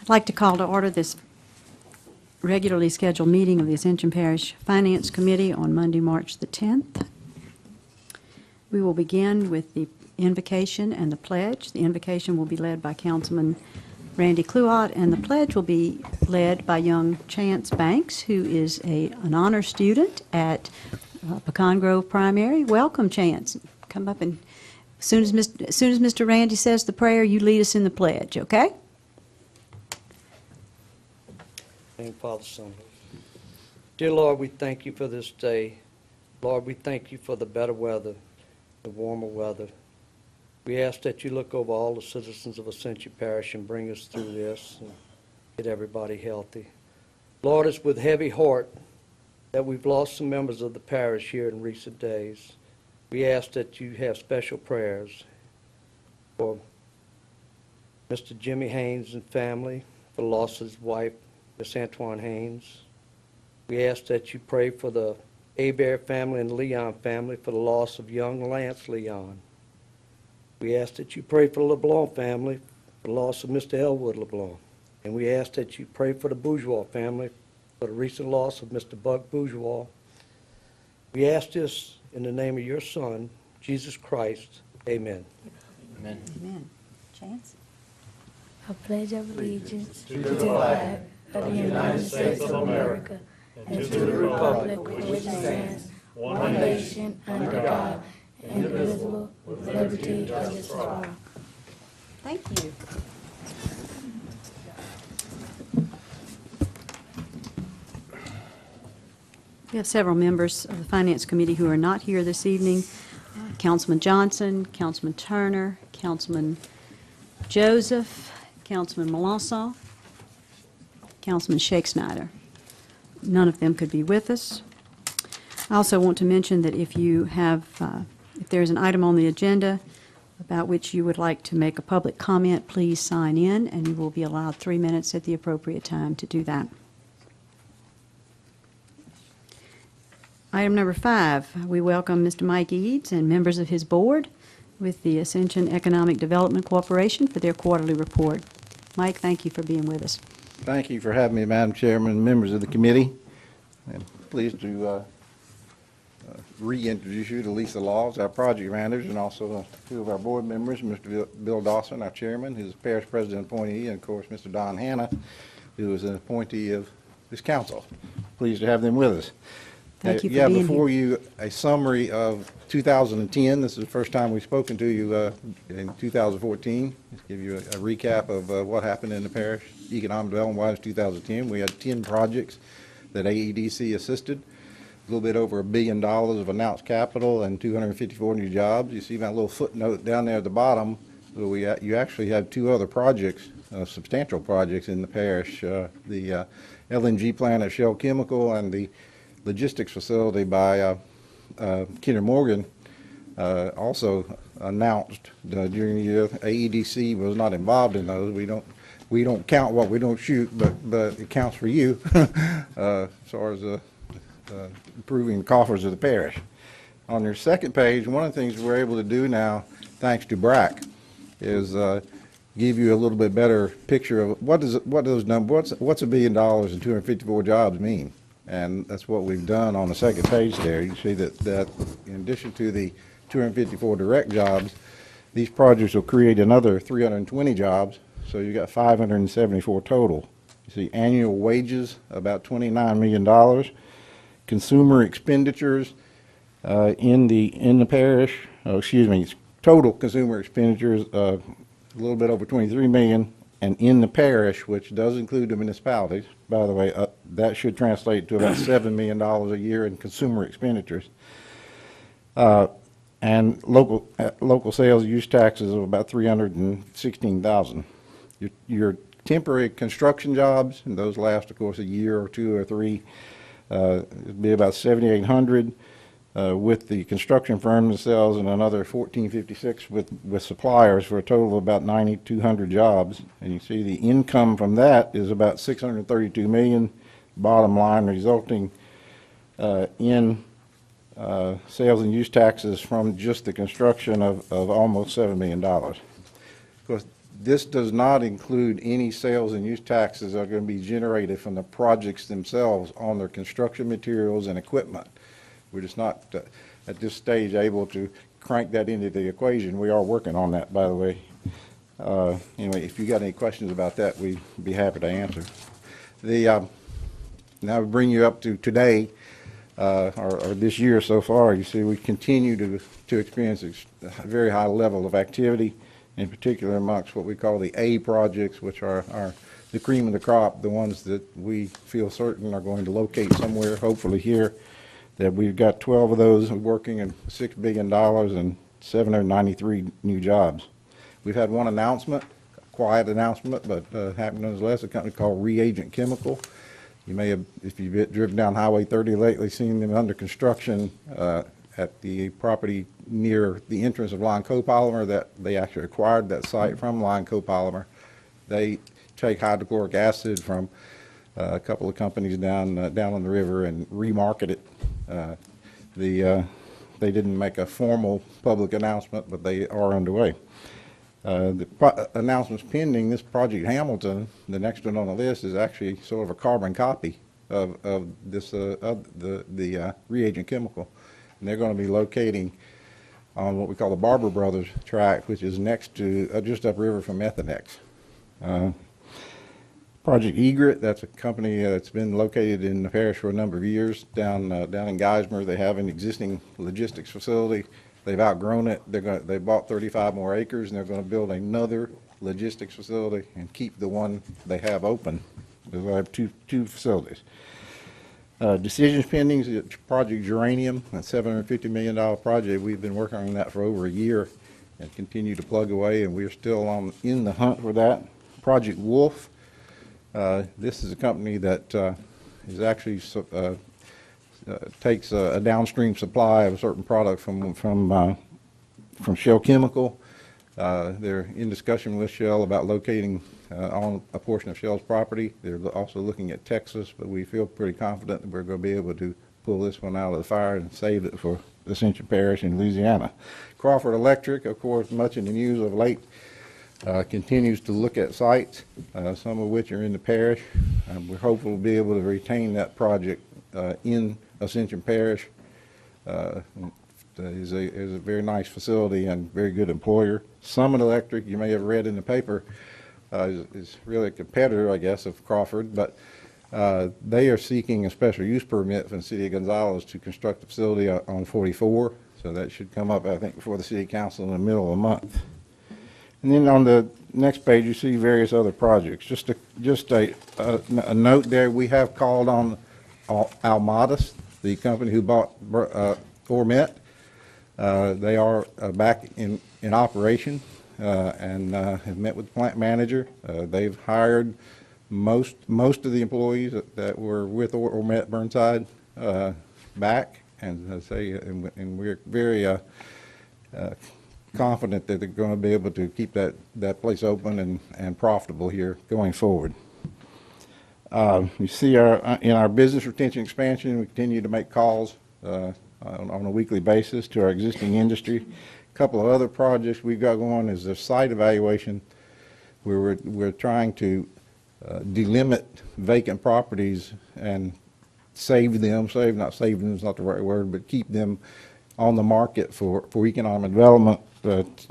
I'd like to call to order this regularly scheduled meeting of the Ascension Parish Finance Committee on Monday, March the 10th. We will begin with the invocation and the pledge. The invocation will be led by Councilman Randy Cluott, and the pledge will be led by young Chance Banks, who is an honor student at Pecan Grove Primary. Welcome, Chance. Come up, and as soon as Mr. Randy says the prayer, you lead us in the pledge, okay? Name, Father, Son. Dear Lord, we thank you for this day. Lord, we thank you for the better weather, the warmer weather. We ask that you look over all the citizens of Ascension Parish and bring us through this and get everybody healthy. Lord, it's with heavy heart that we've lost some members of the parish here in recent days. We ask that you have special prayers for Mr. Jimmy Haynes and family, for the loss of his wife, Miss Antoine Haynes. We ask that you pray for the Hebert family and Leon family for the loss of young Lance Leon. We ask that you pray for the LeBlanc family for the loss of Mr. Elwood LeBlanc. And we ask that you pray for the Bourgeois family for the recent loss of Mr. Buck Bourgeois. We ask this in the name of your Son, Jesus Christ. Amen. Amen. Amen. Chance? I pledge allegiance to the flag of the United States of America and to the republic for which it stands, one nation, under God, indivisible, with liberty and justice for all. Thank you. We have several members of the Finance Committee who are not here this evening. Councilman Johnson, Councilman Turner, Councilman Joseph, Councilman Melanson, Councilman Shakespeare. None of them could be with us. I also want to mention that if there's an item on the agenda about which you would like to make a public comment, please sign in, and you will be allowed 3 minutes at the appropriate time to do that. Item number 5, we welcome Mr. Mike Eads and members of his board with the Ascension Economic Development Corporation for their quarterly report. Mike, thank you for being with us. Thank you for having me, Madam Chairman and members of the committee. I'm pleased to reintroduce you to Lisa Laws, our project managers, and also two of our board members, Mr. Bill Dawson, our chairman, who's a parish president appointee, and of course Mr. Don Hanna, who is an appointee of this council. Pleased to have them with us. Thank you for being here. Before you, a summary of 2010. This is the first time we've spoken to you in 2014. Just give you a recap of what happened in the parish economic development-wise 2010. We had 10 projects that AEDC assisted, a little bit over $1 billion of announced capital and 254 new jobs. You see my little footnote down there at the bottom. You actually have 2 other projects, substantial projects in the parish, the LNG plant at Shell Chemical and the logistics facility by Kinder Morgan, also announced during the year. AEDC was not involved in those. We don't count what we don't shoot, but it counts for you as far as improving the coffers of the parish. On your second page, one of the things we're able to do now, thanks to BRAC, is give you a little bit better picture of what's $1 billion and 254 jobs mean. And that's what we've done on the second page there. You see that in addition to the 254 direct jobs, these projects will create another 320 jobs, so you got 574 total. You see annual wages, about $29 million. Consumer expenditures in the parish, total consumer expenditures a little bit over $23 million. And in the parish, which does include the municipalities, by the way, that should translate to about $7 million a year in consumer expenditures. And local sales use taxes of about $316,000. Your temporary construction jobs, and those last, of course, a year or 2 or 3, it'd be about 7,800. With the construction firm themselves and another 1,456 with suppliers for a total of about 9,200 jobs. And you see the income from that is about $632 million, bottom line resulting in sales and use taxes from just the construction of almost $7 million. Of course, This does not include any sales and use taxes that are going to be generated from the projects themselves on their construction materials and equipment. We're just not, at this stage, able to crank that into the equation. We are working on that, by the way. Anyway, if you got any questions about that, we'd be happy to answer. Now we bring you up to today, or this year so far. You see, we continue to experience a very high level of activity, in particular amongst what we call the A projects, which are the cream of the crop, the ones that we feel certain are going to locate somewhere, hopefully here. That we've got 12 of those working at $6 billion and 793 new jobs. We've had one announcement, a quiet announcement, but happened nonetheless, a company called Reagent Chemical. You may have, if you've driven down Highway 30 lately, seen them under construction at the property near the entrance of Line Copolymer. That they actually acquired that site from Line Copolymer. They take hydrochloric acid from a couple of companies down on the river and remarket it. They didn't make a formal public announcement, but they are underway. The announcements pending, this Project Hamilton, the next one on the list, is actually sort of a carbon copy of this the Reagent Chemical. And they're going to be locating on what we call the Barber Brothers tract, which is next to, just upriver from Methanex. Project Egret, that's a company that's been located in the parish for a number of years down in Geismar. They have an existing logistics facility. They've outgrown it. They bought 35 more acres, and they're going to build another logistics facility and keep the one they have open. They'll have two facilities. Decisions pending, Project Geranium, a $750 million project. We've been working on that for over a year and continue to plug away, and we're still in the hunt for that. Project Wolf, this is a company that is actually takes a downstream supply of a certain product from Shell Chemical. They're in discussion with Shell about locating on a portion of Shell's property. They're also looking at Texas, but we feel pretty confident that we're going to be able to pull this one out of the fire and save it for Ascension Parish in Louisiana. Crawford Electric, of course, much in the news of late, continues to look at sites, some of which are in the parish. We're hopeful to be able to retain that project in Ascension Parish. Is a very nice facility and very good employer. Summit Electric, you may have read in the paper, is really a competitor, I guess, of Crawford, but they are seeking a special use permit from the city of Gonzales to construct a facility on 44. So that should come up, I think, before the city council in the middle of the month. And then on the next page, you see various other projects. Just a note there, we have called on Almatis, the company who bought Ormet. They are back in operation and have met with the plant manager. They've hired most of the employees that were with Ormet Burnside back, and we're very confident that they're going to be able to keep that place open and profitable here going forward. You see in our business retention expansion, we continue to make calls on a weekly basis to our existing industry. A couple of other projects we've got going is the site evaluation, where we're trying to delimit vacant properties and not save them is not the right word, but keep them on the market for economic development.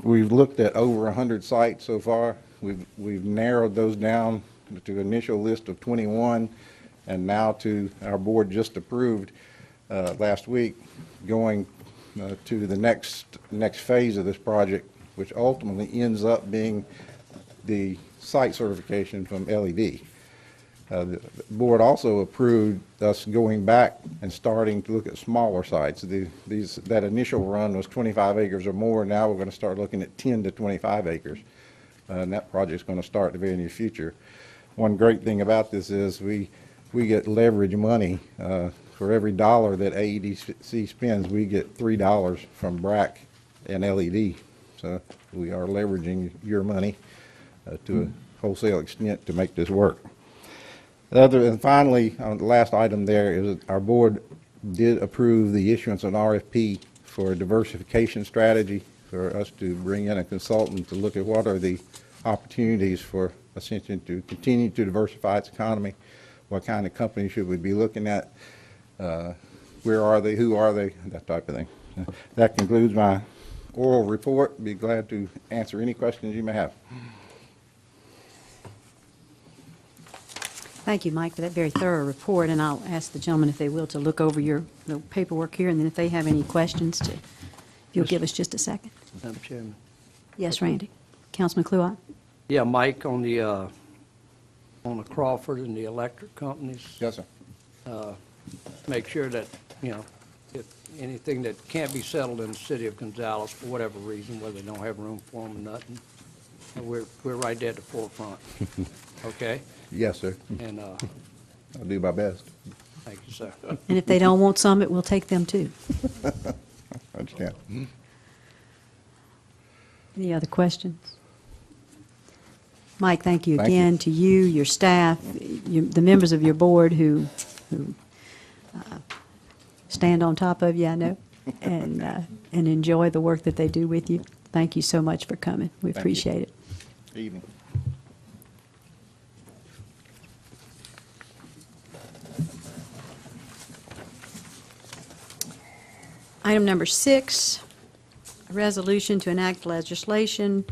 We've looked at over 100 sites so far. We've narrowed those down to an initial list of 21, and now to our board just approved last week, going to the next phase of this project, which ultimately ends up being the site certification from LED. The board also approved us going back and starting to look at smaller sites. That initial run was 25 acres or more. Now we're going to start looking at 10 to 25 acres. And that project's going to start in the very near future. One great thing about this is we get leverage money. For every dollar that AEDC spends, we get $3 from BRAC and LED. So we are leveraging your money to a wholesale extent to make this work. And finally, on the last item there is our board did approve the issuance of an RFP for a diversification strategy for us to bring in a consultant to look at what are the opportunities for Ascension to continue to diversify its economy. What kind of companies should we be looking at? Where are they? Who are they? That type of thing. That concludes my oral report. Be glad to answer any questions you may have. Thank you, Mike, for that very thorough report, and I'll ask the gentlemen, if they will, to look over your little paperwork here, and then if they have any questions, if you'll give us just a second. Madam Chairman. Yes, Randy. Councilman Kluot? Yeah, Mike, on the Crawford and the electric companies, Yes, sir. make sure that, if anything that can't be settled in the city of Gonzales for whatever reason, whether they don't have room for them or nothing, we're right there at the forefront. Okay? Yes, sir. And, I'll do my best. thank you, sir. And if they don't want some, it will take them too. I understand. Any other questions? Mike, thank you Thank you. again to you, your staff, the members of your board who stand on top of you, I know, and enjoy the work that they do with you. Thank you so much for coming. We Thank you. appreciate it. Evening. Item number 6, a resolution to enact legislation,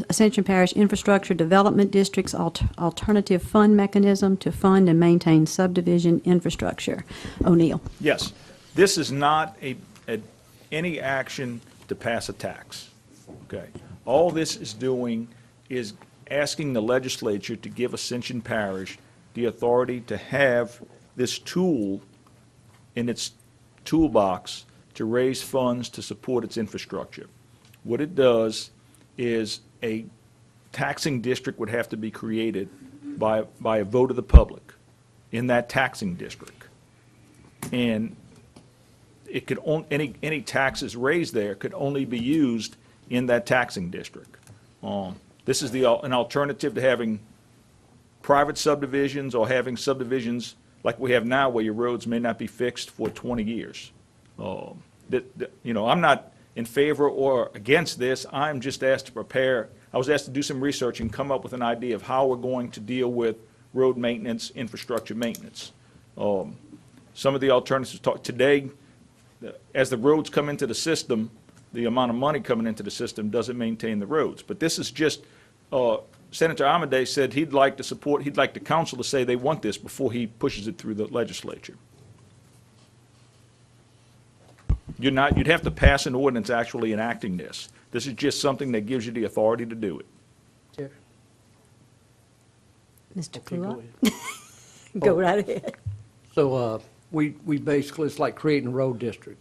Ascension Parish Infrastructure Development District's alternative fund mechanism to fund and maintain subdivision infrastructure. O'Neill. Yes, this is not any action to pass a tax, okay? All this is doing is asking the legislature to give Ascension Parish the authority to have this tool in its toolbox to raise funds to support its infrastructure. What it does is a taxing district would have to be created by a vote of the public in that taxing district. And it could any taxes raised there could only be used in that taxing district. This is an alternative to having private subdivisions or having subdivisions like we have now where your roads may not be fixed for 20 years. I'm not in favor or against this. I'm just asked to prepare. I was asked to do some research and come up with an idea of how we're going to deal with road maintenance, infrastructure maintenance. Some of the alternatives today, as the roads come into the system, the amount of money coming into the system doesn't maintain the roads. But this is just, Senator Amedee said he'd like the council to say they want this before he pushes it through the legislature. You'd have to pass an ordinance actually enacting this. This is just something that gives you the authority to do it. Chair. Mr. Okay, go Kluot? Go right ahead. So, we basically, it's like creating a road district.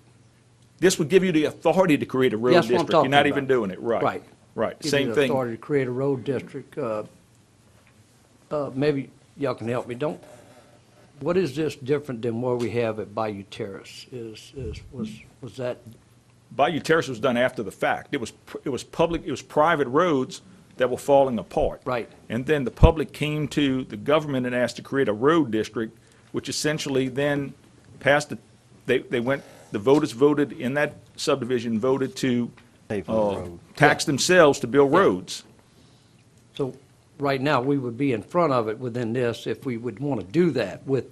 This would give you the authority to create a road That's what I'm district. You're talking not about. even doing it, right? Right. Right, Give you same the thing. authority to create a road district. Maybe y'all can help me. What is this different than where we have at Bayou Terrace? Was that, Bayou Terrace was done after the fact. It was private roads that were falling apart. Right. And then the public came to the government and asked to create a road district, which essentially then passed the voters voted in that subdivision, voted to tax themselves to build roads. so right now, we would be in front of it within this if we would want to do that with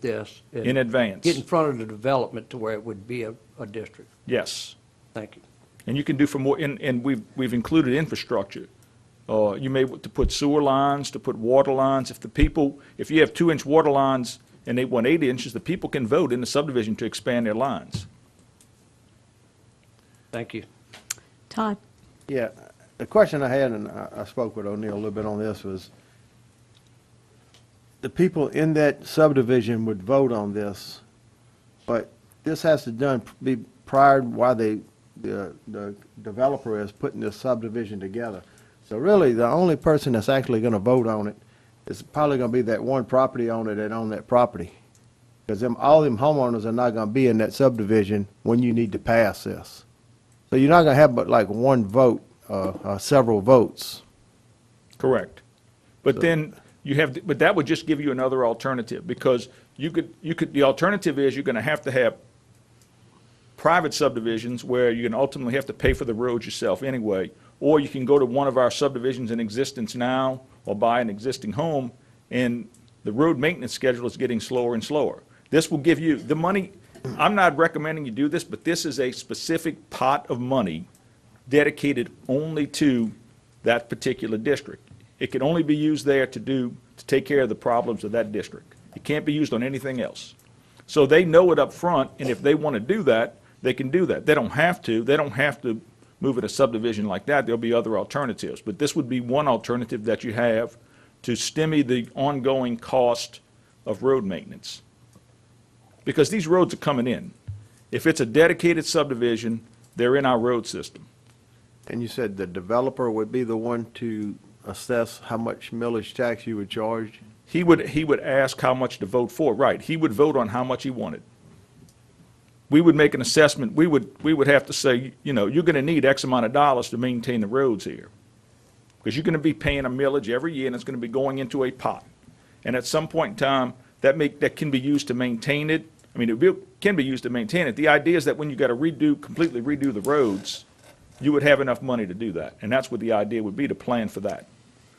this. and In advance. Get in front of the development to where it would be a district. Yes. Thank you. And you can do for more, and we've included infrastructure. You may, to put sewer lines, to put water lines. If you have 2-inch water lines and they want 8 inches, the people can vote in the subdivision to expand their lines. Thank you. Todd? Yeah, the question I had, and I spoke with O'Neill a little bit on this, was the people in that subdivision would vote on this, but this has to be prior while the developer is putting this subdivision together. So really, the only person that's actually going to vote on it is probably going to be that one property owner that owned that property. Because all them homeowners are not going to be in that subdivision when you need to pass this. So you're not going to have but like one vote, several votes. Correct. But then but that would just give you another alternative, because the alternative is you're going to have private subdivisions where you're going to ultimately have to pay for the roads yourself anyway, or you can go to one of our subdivisions in existence now, or buy an existing home, and the road maintenance schedule is getting slower and slower. This will give you the money. I'm not recommending you do this, but this is a specific pot of money dedicated only to that particular district. It can only be used there to take care of the problems of that district. It can't be used on anything else. So they know it up front, and if they want to do that, they can do that. They don't have to. They don't have to move it a subdivision like that. There'll be other alternatives. But this would be one alternative that you have to stymie the ongoing cost of road maintenance. Because these roads are coming in. If it's a dedicated subdivision, they're in our road system. And you said the developer would be the one to assess how much millage tax you would charge? He would ask how much to vote for, right. He would vote on how much he wanted. We would make an assessment. We would have to say, you know, you're going to need X amount of dollars to maintain the roads here. Because you're going to be paying a millage every year, and it's going to be going into a pot. And at some point in time, that can be used to maintain it. I mean, can be used to maintain it. The idea is that when you got to completely redo the roads, you would have enough money to do that. And that's what the idea would be, to plan for that.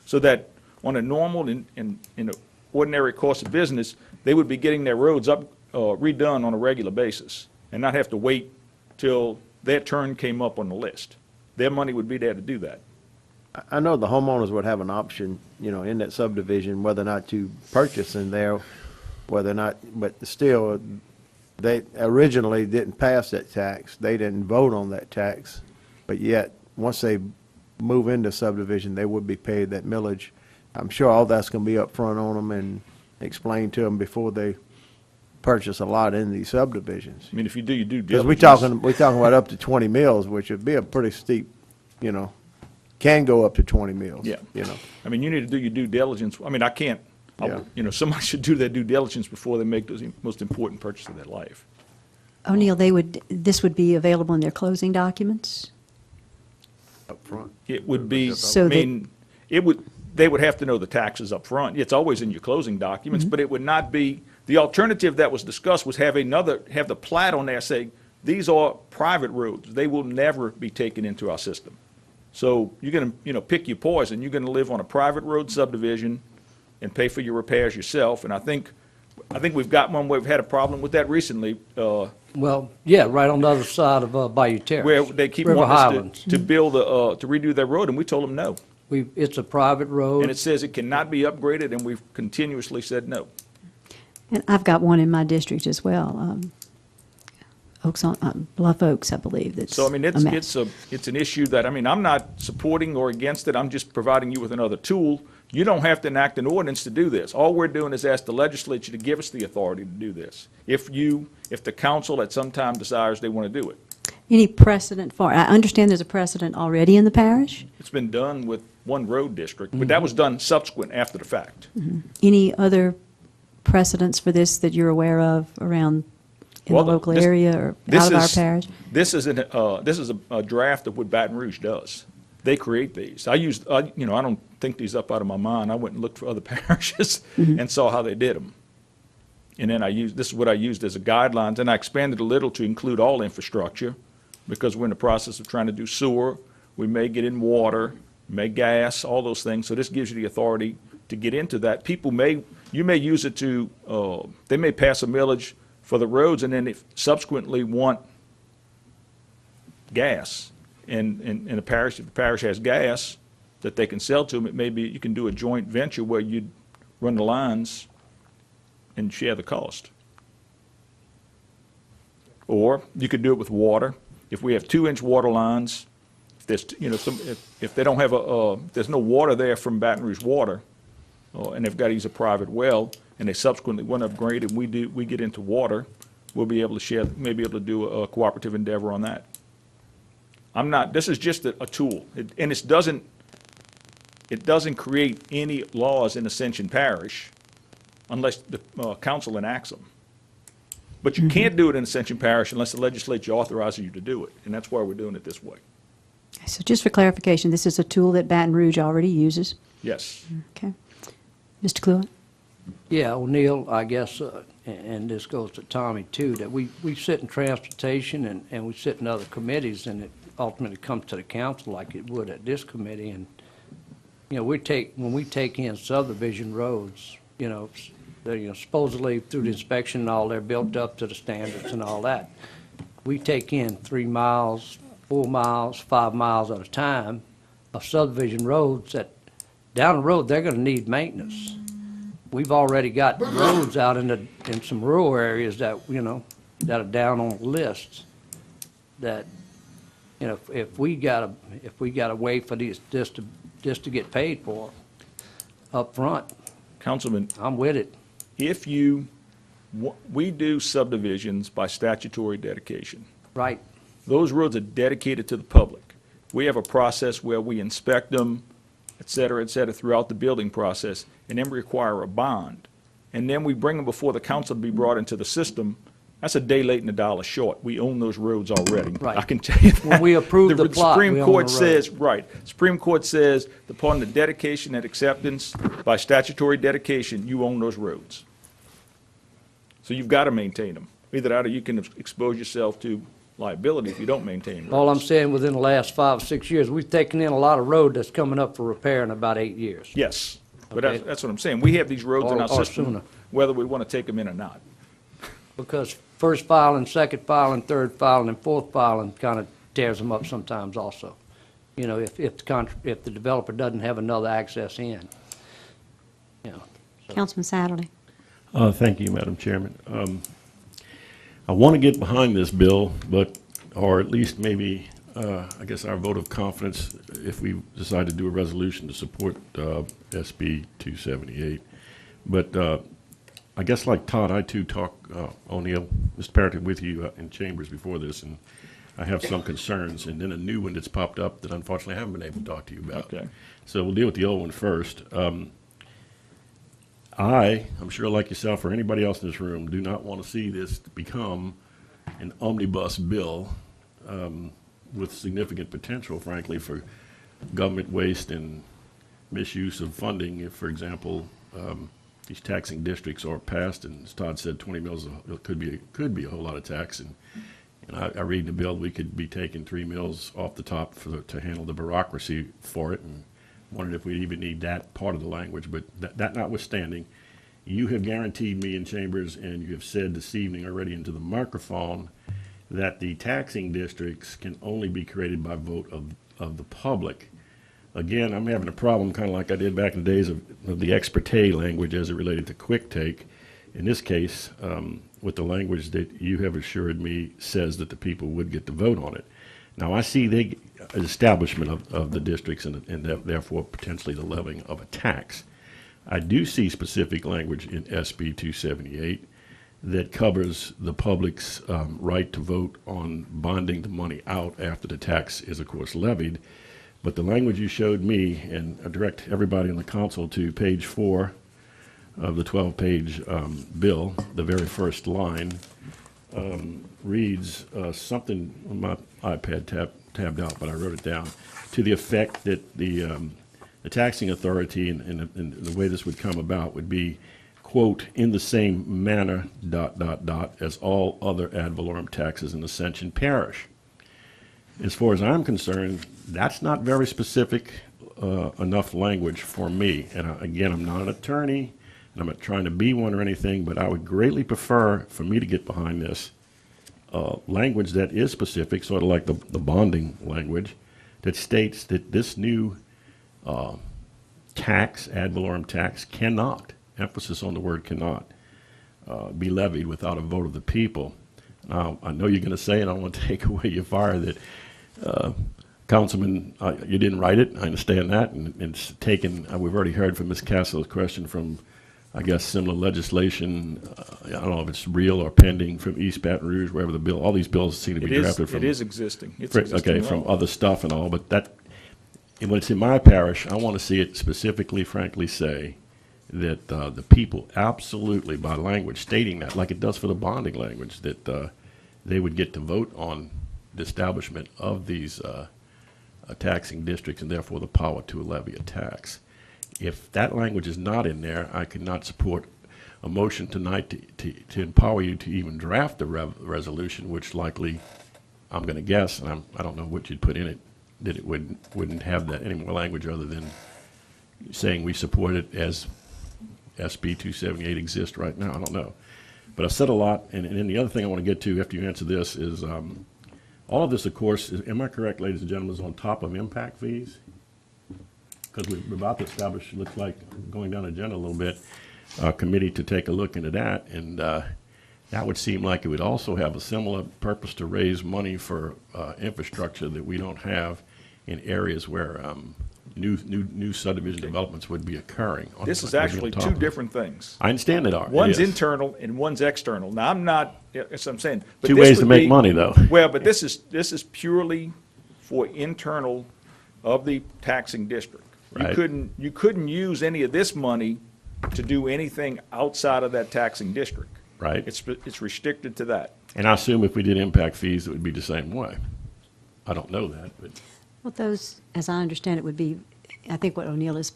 So that on a normal and ordinary course of business, they would be getting their roads redone on a regular basis and not have to wait till their turn came up on the list. Their money would be there to do that. I know the homeowners would have an option, you know, in that subdivision, whether or not to purchase in there, whether or not, but still, they originally didn't pass that tax. They didn't vote on that tax, but yet, once they move into subdivision, they would be paid that millage. I'm sure all that's going to be up front on them and explained to them before they purchase a lot in these subdivisions. I mean, if you do, you do Because diligence. we're talking about up to 20 mills, which would be a pretty steep, you know, can go up to 20 mills. Yeah. You know. I mean, you need to do your due diligence. I mean, I can't, Yeah. you know, somebody should do their due diligence before they make those most important purchase of their life. O'Neill, this would be available in their closing documents? Up front. It would be, So I mean, they would have to know the taxes up front. It's always in your closing documents, but it would not be, the alternative that was discussed was have the plat on there say, these are private roads. They will never be taken into our system. So you're going to, you know, pick your poison. You're going to live on a private road subdivision and pay for your repairs yourself. And I think we've got one where we've had a problem with that recently, Well, yeah, right on the other side of Bayou Terrace. where they keep River wanting us Highlands. to build to redo their road, and we told them no. It's a private road. And it says it cannot be upgraded, and we've continuously said no. And I've got one in my district as well, Bluff Oaks, I believe, that's So, I mean, a mess. it's an issue that, I mean, I'm not supporting or against it, I'm just providing you with another tool. You don't have to enact an ordinance to do this. All we're doing is ask the legislature to give us the authority to do this, if the council at some time desires they want to do it. Any precedent for, I understand there's a precedent already in the parish? It's been done with one road district, but that was done subsequent after the fact. Any other precedents for this that you're aware of around in the Well, local this- area or this out of our is- parish? This is a draft of what Baton Rouge does. They create these. You know, I don't think these up out of my mind. I went and looked for other parishes and saw how they did them. And then this is what I used as a guidelines, and I expanded a little to include all infrastructure, because we're in the process of trying to do sewer. We may get in water, may gas, all those things. So this gives you the authority to get into that. You may use it they may pass a millage for the roads, and then if subsequently want gas. And in a parish, if the parish has gas that they can sell to them, it may be, you can do a joint venture where you'd run the lines and share the cost. Or you could do it with water. If we have 2-inch water lines, if there's, you know, if they don't have there's no water there from Baton Rouge Water, and they've got to use a private well, and they subsequently want to upgrade, and we get into water, we'll be able to share, may be able to do a cooperative endeavor on that. This is just a tool, and it doesn't create any laws in Ascension Parish unless the council enacts them. But you can't do it in Ascension Parish unless the legislature authorizes you to do it, and that's why we're doing it this way. So just for clarification, this is a tool that Baton Rouge already uses? Yes. Okay. Mr. Cluett? Yeah, O'Neill, I guess, and this goes to Tommy too, that we sit in transportation and we sit in other committees, and ultimately comes to the council like it would at this committee. And, you know, when we take in subdivision roads, you know, they're, you know, supposedly through the inspection and all, they're built up to the standards and all that. We take in 3 miles, 4 miles, 5 miles at a time of subdivision roads that, down the road, they're gonna need maintenance. We've already got roads out in some rural areas that, you know, that are down on the list, that, you know, if we gotta wait for this to get paid for up front, Councilman, I'm with it. if we do subdivisions by statutory dedication. Right. Those roads are dedicated to the public. We have a process where we inspect them, et cetera, throughout the building process, and then we require a bond. And then we bring them before the council to be brought into the system. That's a day late and a dollar short. We own those roads already. Right. I can tell you that. When we approve the plot, Supreme we own Court the road. says, right, Supreme Court says, upon the dedication and acceptance by statutory dedication, you own those roads. So you've got to maintain them. Either that or you can expose yourself to liability if you don't maintain roads. All I'm saying, within the last 5 or 6 years, we've taken in a lot of road that's coming up for repair in about 8 years. Yes, but Okay. that's what I'm saying. We have these roads in Or- our or system, sooner. whether we want to take them in or not. Because first filing, second filing, third filing, and fourth filing kind of tears them up sometimes also. You know, if the developer doesn't have another access in, you know. Councilman Satterly. Thank you, Madam Chairman. I want to get behind this bill, or at least maybe, I guess our vote of confidence if we decide to do a resolution to support SB 278. But I guess like Todd, I too talked, O'Neill, Mr. Parrington, with you in chambers before this, and I have some concerns, and then a new one that's popped up that unfortunately I haven't been able to talk to you about. Okay. So we'll deal with the old one first. I'm sure like yourself or anybody else in this room, do not want to see this become an omnibus bill with significant potential, frankly, for government waste and misuse of funding. If, for example, these taxing districts are passed, and as Todd said, 20 mils could be a whole lot of tax. And I read in the bill we could be taking 3 mils off the top to handle the bureaucracy for it, and wondered if we even need that part of the language. But that notwithstanding, you have guaranteed me in chambers, and you have said this evening already into the microphone, that the taxing districts can only be created by vote of the public. Again, I'm having a problem, kind of like I did back in the days of the ex parte language as it related to quick take. In this case, with the language that you have assured me says that the people would get to vote on it. Now, I see the establishment of the districts and therefore potentially the levying of a tax. I do see specific language in SB 278 that covers the public's right to vote on bonding the money out after the tax is, of course, levied. But the language you showed me, and I direct everybody in the council to page 4 of the 12-page bill, the very first line, reads something on my iPad tabbed out, but I wrote it down, to the effect that the taxing authority and the way this would come about would be, quote, in the same manner, ... as all other ad valorem taxes in Ascension Parish. As far as I'm concerned, that's not very specific enough language for me. And again, I'm not an attorney, and I'm not trying to be one or anything, but I would greatly prefer for me to get behind this language that is specific, sort of like the bonding language, that states that this new tax, ad valorem tax, cannot, emphasis on the word cannot, be levied without a vote of the people. Now, I know you're going to say, and I want to take away your fire, that Councilman, you didn't write it. I understand that, and it's taken. We've already heard from Ms. Castle's question from, I guess, similar legislation. I don't know if it's real or pending from East Baton Rouge, wherever the bill. All these bills seem to be drafted from. It is existing. It's okay, existing from law. other stuff and all, but that, when it's in my parish, I want to see it specifically, frankly, say that the people absolutely, by language stating that, like it does for the bonding language, that they would get to vote on the establishment of these taxing districts and therefore the power to levy a tax. If that language is not in there, I could not support a motion tonight to empower you to even draft the resolution, which likely I'm going to guess, and I don't know what you'd put in it, that it wouldn't have that any more language other than saying we support it as SB 278 exists right now. I don't know. But I've said a lot, and then the other thing I want to get to after you answer this is all of this, of course, am I correct, ladies and gentlemen, is on top of impact fees? Because we're about to establish, looks like, going down the agenda a little bit, a committee to take a look into that, and that would seem like it would also have a similar purpose to raise money for infrastructure that we don't have in areas where new subdivision developments would be occurring. This is actually two different things. I understand they are. It One's is. internal and one's external. Now, I'm not, that's what I'm saying. but Two this ways to would make be- money, though. Well, but this is purely for internal of the taxing district. Right. You couldn't use any of this money to do anything outside of that taxing district. Right. It's restricted to that. And I assume if we did impact fees, it would be the same way. I don't know that, but Well, those, as I understand it, would be, I think what O'Neill is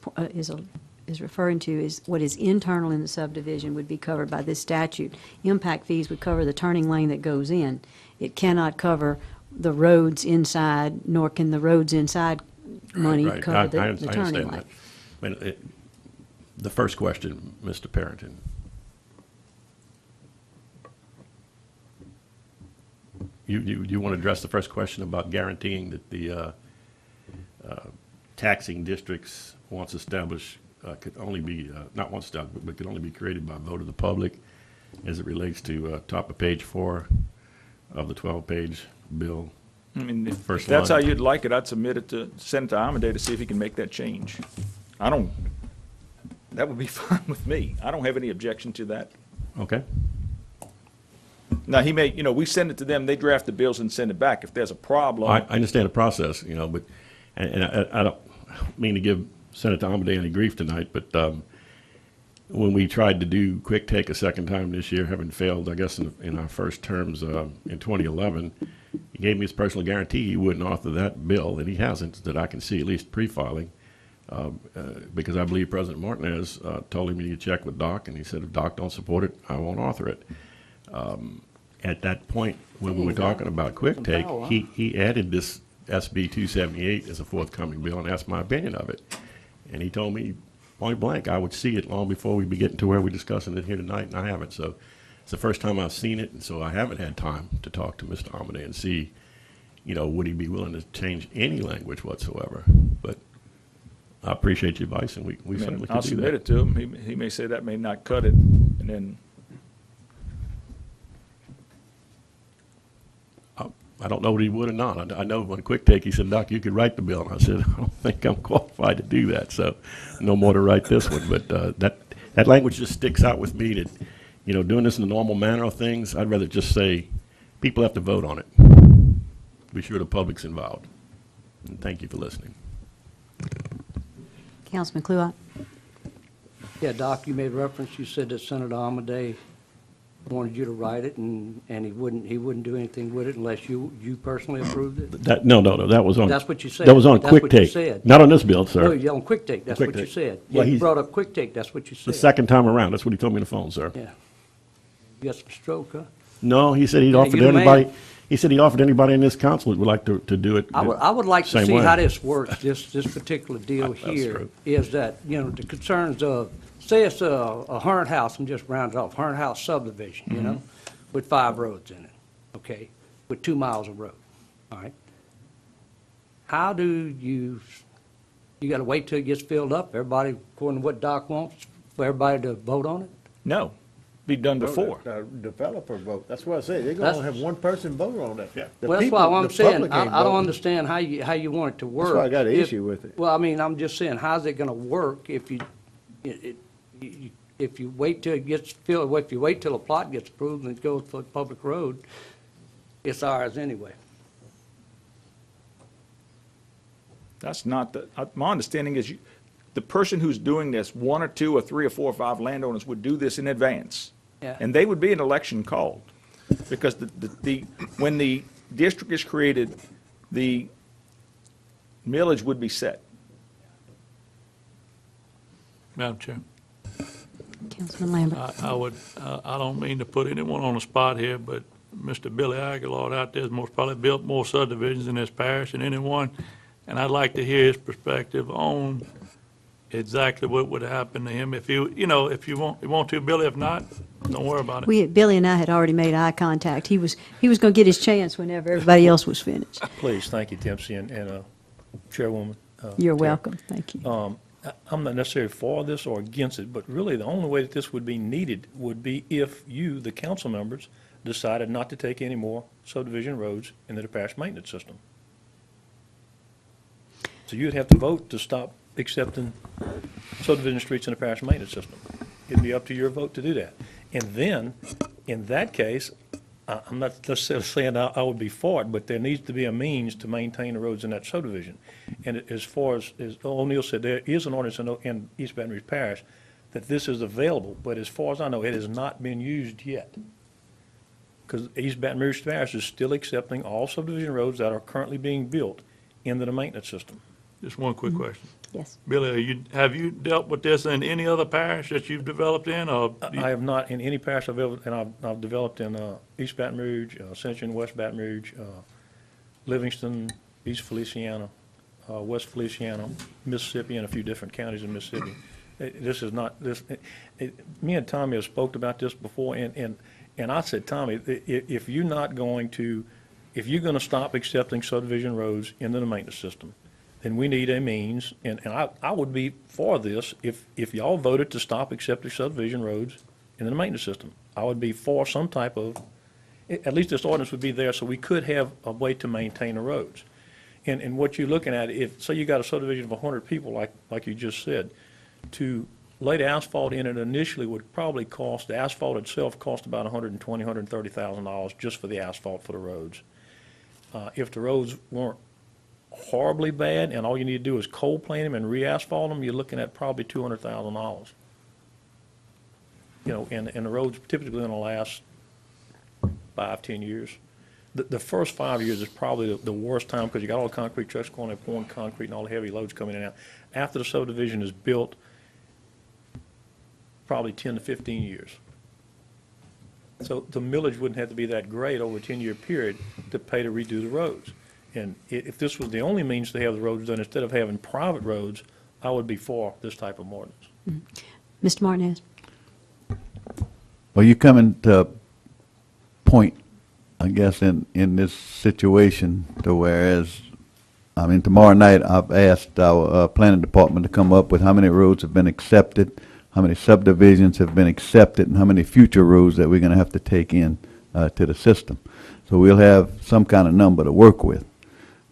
referring to is what is internal in the subdivision would be covered by this statute. Impact fees would cover the turning lane that goes in. It cannot cover the roads inside, nor can the roads inside money right. cover the I turning understand lane. that. But the first question, Mr. Parrington. You want to address the first question about guaranteeing that the taxing districts, once established, could only be, not once established, but could only be created by vote of the public as it relates to top of page 4 of the 12-page bill? I mean, if First that's how line. you'd like it, I'd submit it to Senator Amedee to see if he can make that change. That would be fine with me. I don't have any objection to that. Okay. Now, he may, we send it to them, they draft the bills and send it back. If there's a problem. I understand the process, but, and I don't mean to give Senator Amedee any grief tonight, but when we tried to do quick take a second time this year, having failed, I guess, in our first terms in 2011, he gave me his personal guarantee he wouldn't author that bill, and he hasn't, that I can see, at least pre-filing, because I believe President Martinez told him he need to check with Doc, and he said if Doc don't support it, I won't author it. At that point, when we were talking about quick take, he added this SB 278 as a forthcoming bill and asked my opinion of it. And he told me point blank, I would see it long before we'd be getting to where we're discussing it here tonight, and I haven't. So it's the first time I've seen it, and so I haven't had time to talk to Mr. Amedee and see, would he be willing to change any language whatsoever. But I appreciate your advice, and we certainly can I'll do submit that. it to him. He may say that may not cut it, and then, I don't know what he would or not. I know on quick take, he said, Doc, you could write the bill. And I said, I don't think I'm qualified to do that, so no more to write this one. But that language just sticks out with me that, doing this in the normal manner of things, I'd rather just say, people have to vote on it. Be sure the public's involved. And thank you for listening. Councilman Kluot? Yeah, Doc, you made reference, you said that Senator Amedee wanted you to write it, and he wouldn't do anything with it unless you personally approved it? No, that was on. That's what you said. That was on That's quick what you take. said. Not on this bill, No, sir. yeah, on quick take, that's Quick what you take. said. Well, Yeah, you he's- brought up quick take, that's what you The said. second time around, that's what he told me on the phone, sir. Yeah. You got some stroke, huh? No, he said he'd offered you're the man. anybody, he said he offered anybody in this council that would like to do it. I would like to same see way. how this works, this particular deal That's here, true. is that, the concerns of, say it's a Hearn House, I'm just rounding off, Hearn House subdivision, Mm-hmm. with 5 roads in it, okay, with 2 miles of road, all right? How do you gotta wait till it gets filled up, everybody, according to what Doc wants, for everybody to vote on it? no, be done before. The developer vote, that's what I said, they're That's- gonna have one person vote on that. The Well, that's people- why I'm the saying, public ain't I don't voting. understand how you want it to work. why I got an If- issue with it. Well, I mean, I'm just saying, how's it gonna work if if you wait till it gets filled, if you wait till a plot gets approved and it goes for a public road, it's ours anyway. That's not my understanding is the person who's doing this, 1 or 2 or 3 or 4 or 5 landowners would do this in advance. Yeah. And they would be an election called. Because when the district is created, the millage would be set. Madam Chair, Councilman Lambert? I don't mean to put anyone on the spot here, but Mr. Billy Aguilar out there has most probably built more subdivisions in this parish than anyone, and I'd like to hear his perspective on exactly what would happen to him if if you want to, Billy. If not, don't worry about it. Billy and I had already made eye contact. He was going to get his chance whenever everybody else was finished. Please, thank you, Dempsey and Chairwoman. You're Chair. welcome. Thank you. I'm not necessarily for this or against it, but really the only way that this would be needed would be if you, the council members, decided not to take any more subdivision roads into the parish maintenance system. So you'd have to vote to stop accepting subdivision streets in the parish maintenance system. It'd be up to your vote to do that. And then, in that case, I'm not necessarily saying I would be for it, but there needs to be a means to maintain the roads in that subdivision. And as far as O'Neill said, there is an ordinance in East Baton Rouge Parish that this is available, but as far as I know, it has not been used yet. Because East Baton Rouge Parish is still accepting all subdivision roads that are currently being built into the maintenance system. Just one quick question. Yes. Billy, have you dealt with this in any other parish that you've developed in, or? I have not in any parish I've developed in East Baton Rouge, Ascension, West Baton Rouge, Livingston, East Feliciana, West Feliciana, Mississippi, and a few different counties in Mississippi. This is not this. Me and Tommy have spoke about this before, and I said, Tommy, if you're going to stop accepting subdivision roads into the maintenance system, then we need a means, and I would be for this if y'all voted to stop accepting subdivision roads into the maintenance system. I would be for some type of, at least this ordinance would be there so we could have a way to maintain the roads. And what you're looking at, if, say you got a subdivision of 100 people, like you just said, to lay the asphalt in it initially would probably cost, the asphalt itself cost about $120,000, $130,000 just for the asphalt for the roads. If the roads weren't horribly bad and all you need to do is cold plane them and re-asphalt them, you're looking at probably $200,000. And the roads typically going to last 5-10 years. The first 5 years is probably the worst time because you got all the concrete trucks going there pouring concrete and all the heavy loads coming in and out. After the subdivision is built, probably 10 to 15 years. So the millage wouldn't have to be that great over a 10-year period to pay to redo the roads. And if this was the only means to have the roads done, instead of having private roads, I would be for this type of ordinance. Mr. Martinez? Well, you're coming to a point, I guess, in this situation to whereas, tomorrow night I've asked our planning department to come up with how many roads have been accepted, how many subdivisions have been accepted, and how many future roads that we're going to have to take in to the system. So we'll have some kind of number to work with.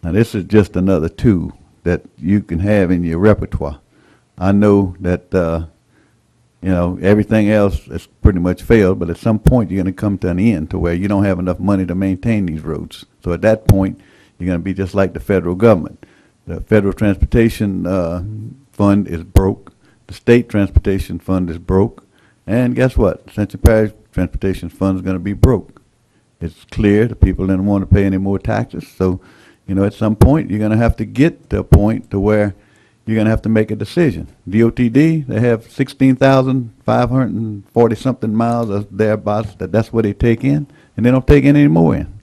Now, this is just another tool that you can have in your repertoire. I know that, everything else has pretty much failed, but at some point you're going to come to an end to where you don't have enough money to maintain these roads. So at that point, you're going to be just like the federal government. The federal transportation fund is broke. The state transportation fund is broke. And guess what? Ascension Parish transportation fund is going to be broke. It's clear the people didn't want to pay any more taxes. So, at some point, you're going to have to get to a point to where you're going to have to make a decision. DOTD, they have 16,540-something miles of thereabouts. That's what they take in, and they don't take any more in.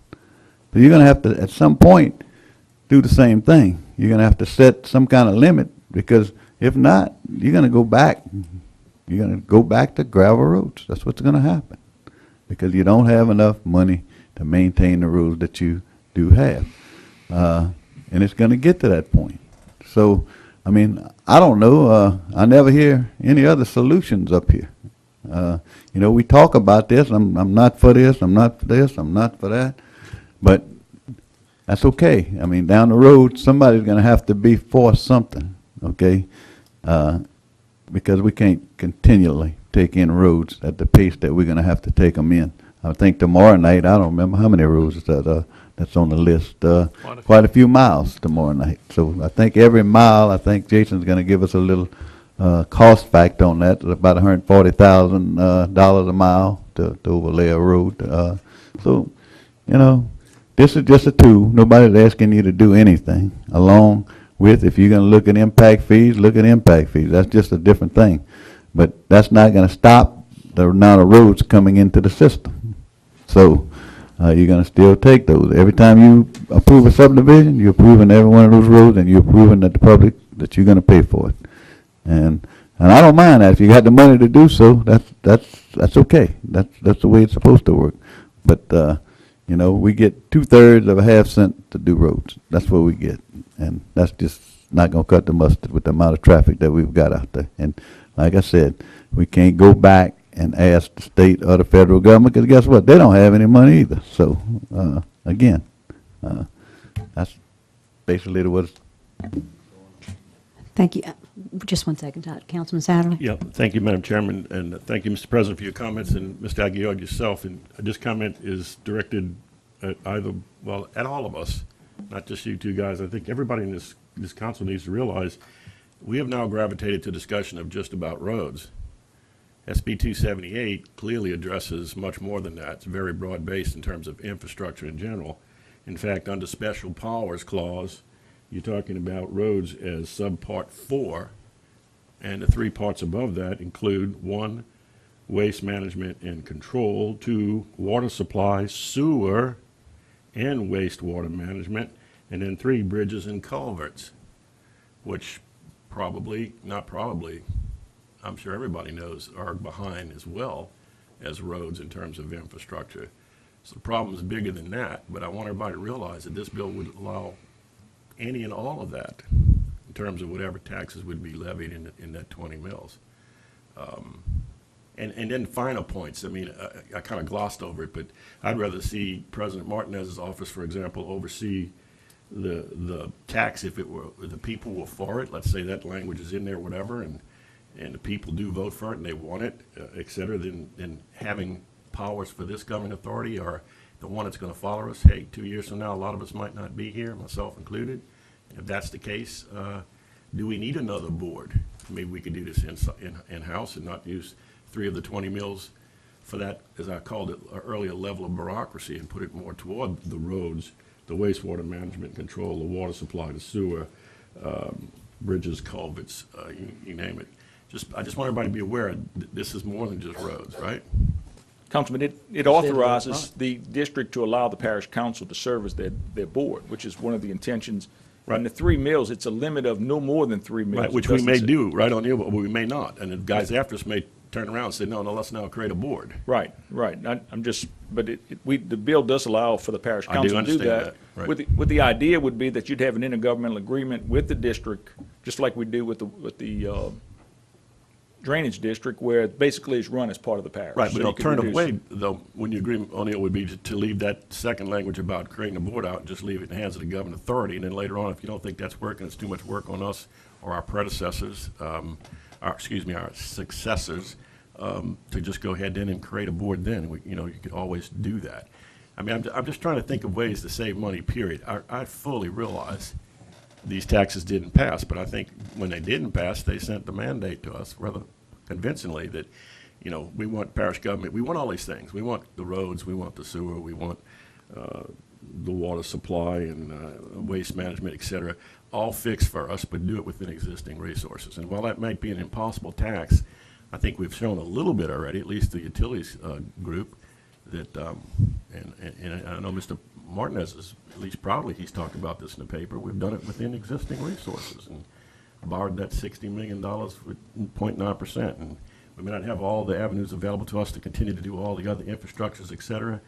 So you're going to have to, at some point, do the same thing. You're going to have to set some kind of limit, because if not, you're going to go back. You're going to go back to gravel roads. That's what's going to happen, because you don't have enough money to maintain the roads that you do have. And it's going to get to that point. So, I don't know. I never hear any other solutions up here. We talk about this. I'm not for this. I'm not for this. I'm not for that. But that's okay. Down the road, somebody's going to have to be for something, okay? Because we can't continually take in roads at the pace that we're going to have to take them in. I think tomorrow night, I don't remember how many roads that's on the list, quite a few miles tomorrow night. So I think every mile, Jason's going to give us a little cost factor on that, about $140,000 a mile to overlay a road. So, this is just a tool. Nobody's asking you to do anything. Along with, if you're going to look at impact fees, look at impact fees. That's just a different thing. But that's not going to stop the amount of roads coming into the system. So, you're gonna still take those. Every time you approve a subdivision, you're approving every one of those roads, and you're approving that the public, that you're gonna pay for it. And I don't mind that. If you got the money to do so, that's okay. That's the way it's supposed to work. But, you know, we get 2/3 of a half cent to do roads. That's what we get. And that's just not gonna cut the mustard with the amount of traffic that we've got out there. And like I said, we can't go back and ask the state or the federal government, because guess what? They don't have any money either. So, again, that's basically what Thank you. Just one second, Councilman Satterley. Yeah, thank you, Madam Chairman, and thank you, Mr. President, for your comments, and Mr. Aguilar, yourself. And this comment is directed at at all of us, not just you two guys. I think everybody in this council needs to realize we have now gravitated to discussion of just about roads. SB 278 clearly addresses much more than that. It's very broad-based in terms of infrastructure in general. In fact, under Special Powers Clause, you're talking about roads as subpart 4, and the 3 parts above that include 1, waste management and control, 2, water supply, sewer, and wastewater management, and then 3, bridges and culverts, which I'm sure everybody knows are behind as well as roads in terms of infrastructure. So the problem is bigger than that, but I want everybody to realize that this bill would allow any and all of that in terms of whatever taxes would be levied in that 20 mills. And then final points. I mean, I kind of glossed over it, but I'd rather see President Martinez's office, for example, oversee the tax if the people were for it. Let's say that language is in there, whatever, and the people do vote for it and they want it, et cetera, than having powers for this governing authority or the one that's going to follow us. Hey, 2 years from now, a lot of us might not be here, myself included. If that's the case, do we need another board? Maybe we could do this in-house and not use 3 of the 20 mills for that, as I called it earlier, level of bureaucracy, and put it more toward the roads, the wastewater management control, the water supply, the sewer, bridges, culverts, you name it. I just want everybody to be aware this is more than just roads, right? Councilman, it authorizes the district to allow the parish council to serve as their board, which is one of the intentions. Right. And the 3 mills, it's a limit of no more than 3 mills. Right, which we may do right on here, but we may not. And the guys after us may turn around and say, no, let's now create a board. Right. I'm just, but the bill does allow for the parish I do council to do understand that. that, right. With the idea would be that you'd have an intergovernmental agreement with the district, just like we do with the drainage district, where it basically is run as part of the parish. Right, but So an you can alternative reduce- way, though, when you agree on it, would be to leave that second language about creating a board out and just leave it in the hands of the governing authority. And then later on, if you don't think that's working, it's too much work on us or our predecessors, our successors, to just go ahead then and create a board then. You could always do that. I mean, I'm just trying to think of ways to save money, period. I fully realize these taxes didn't pass, but I think when they didn't pass, they sent the mandate to us rather convincingly that, we want parish government, we want all these things. We want the roads, we want the sewer, we want the water supply and waste management, et cetera, all fixed for us, but do it within existing resources. And while that might be an impossible tax, I think we've shown a little bit already, at least the utilities group, that, and I know Mr. Martinez is, at least proudly, he's talked about this in the paper. We've done it within existing resources and borrowed that $60 million with 0.9%. And we may not have all the avenues available to us to continue to do all the other infrastructures, et cetera,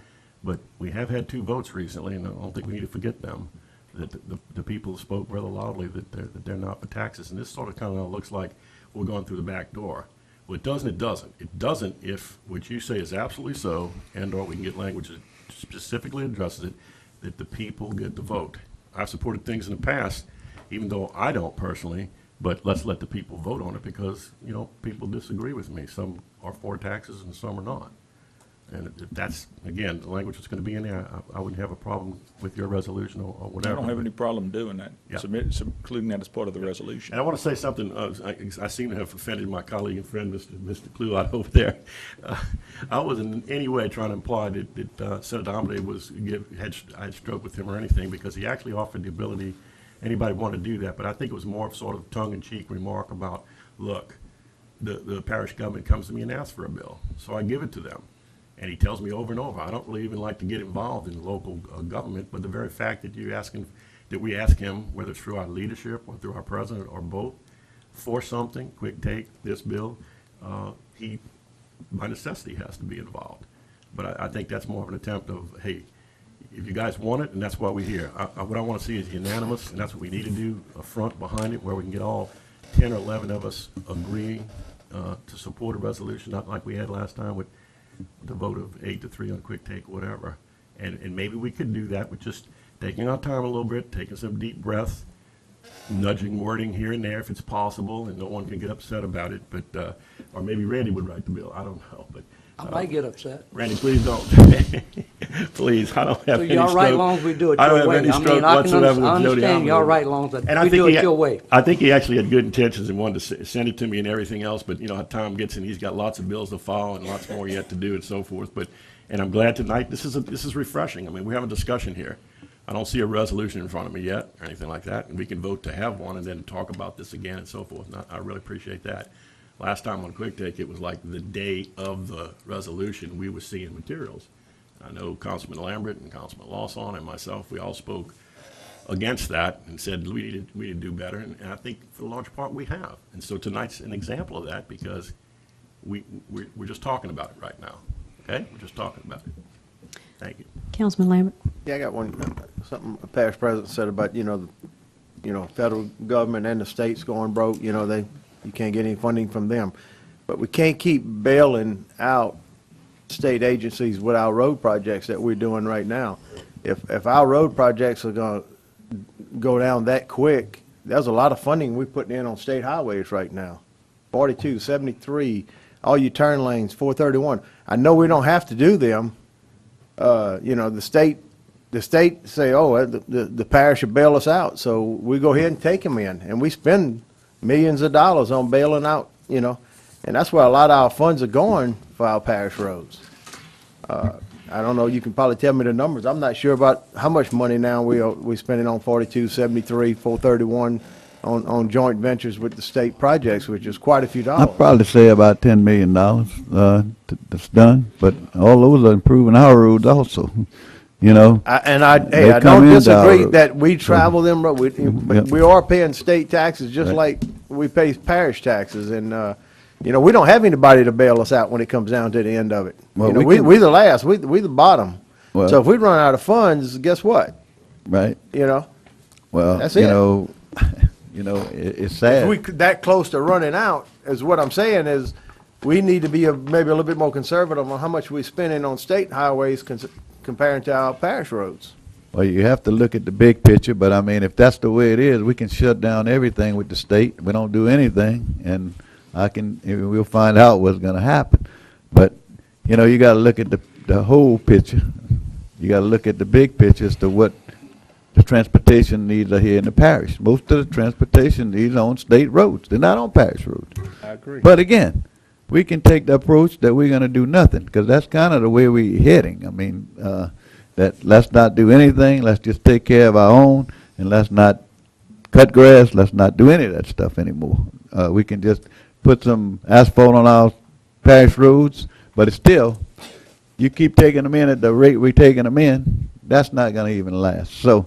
but we have had 2 votes recently, and I don't think we need to forget them, that the people spoke rather loudly that they're not for taxes. And this sort of kind of looks like we're going through the back door. Well, it doesn't, it doesn't. It doesn't if what you say is absolutely so, and/or we can get language that specifically addresses it, that the people get the vote. I've supported things in the past, even though I don't personally, but let's let the people vote on it because, people disagree with me. Some are for taxes and some are not. And if that's, again, the language that's going to be in there, I wouldn't have a problem with your resolution or whatever. I don't have any problem doing that, Yeah. including that as part of the resolution. And I want to say something, I seem to have offended my colleague and friend, Mr. Clue, over there. I wasn't in any way trying to imply that Senator Amade I had stroke with him or anything, because he actually offered the ability, anybody want to do that, but I think it was more of sort of tongue-in-cheek remark about, look, the parish government comes to me and asks for a bill, so I give it to them. And he tells me over and over, I don't really even like to get involved in local government, but the very fact that we ask him, whether it's through our leadership or through our president or both, for something, quick take, this bill, he, by necessity, has to be involved. But I think that's more of an attempt of, hey, if you guys want it, and that's why we're here. What I want to see is unanimous, and that's what we need to do, a front behind it, where we can get all 10 or 11 of us agreeing to support a resolution, not like we had last time with the vote of 8-3 on quick take, whatever. And maybe we could do that with just taking our time a little bit, taking some deep breaths, nudging wording here and there if it's possible, and no one can get upset about it. But or maybe Randy would write the bill. I don't know. But I might get upset. Randy, please don't. Please, I don't have So any y'all right stroke. long as we do it I don't your have way. any I mean, stroke I whatsoever with Jody understand y'all Allen. right long as And I we think do it your way. I think he actually had good intentions and wanted to send it to me and everything else, but you know how Tom gets in, he's got lots of bills to file and lots more yet to do and so forth. And I'm glad tonight, this is refreshing. I mean, we have a discussion here. I don't see a resolution in front of me yet or anything like that, and we can vote to have one and then talk about this again and so forth. And I really appreciate that. Last time on Quick Take, it was like the day of the resolution, we were seeing materials. I know Councilman Lambert and Councilman Lawson and myself, we all spoke against that and said we need to do better, and I think for the large part we have. And so tonight's an example of that because we're just talking about it right now, okay? We're just talking about it. Thank you. Councilman Lambert? Yeah, I got something the parish president said about, federal government and the states going broke, you can't get any funding from them. But we can't keep bailing out state agencies with our road projects that we're doing right now. If our road projects are going to go down that quick, there's a lot of funding we're putting in on state highways right now. 42, 73, all your turn lanes, 431. I know we don't have to do them. The state say, oh, the parish will bail us out, so we go ahead and take them in, and we spend millions of dollars on bailing out, and that's where a lot of our funds are going for our parish roads. I don't know, you can probably tell me the numbers. I'm not sure about how much money now we spending on 42, 73, 431 on joint ventures with the state projects, which is quite a few dollars. I'd probably say about $10 million that's done, but all those are improving our roads also, I They come don't into disagree our- that we travel them, but Yep. we are paying state taxes just Right. like we pay parish taxes, and, we don't have anybody to bail us out when it comes down to the end of it. Well, We the last, we the bottom. Well- So if we run out of funds, guess what? right? Well, That's it. It's sad. If we that close to running out, is what I'm saying is, we need to be maybe a little bit more conservative on how much we're spending on state highways comparing to our parish roads. Well, you have to look at the big picture, but I mean, if that's the way it is, we can shut down everything with the state. We don't do anything, and we'll find out what's going to happen. But, you got to look at the whole picture. You got to look at the big picture as to what the transportation needs are here in the parish. Most of the transportation needs are on state roads. They're not on parish roads. I agree. But again, we can take the approach that we're going to do nothing, because that's kind of the way we're heading. I mean, that let's not do anything, let's just take care of our own, and let's not cut grass, let's not do any of that stuff anymore. We can just put some asphalt on our parish roads, but it's still, you keep taking them in at the rate we're taking them in, that's not going to even last. So,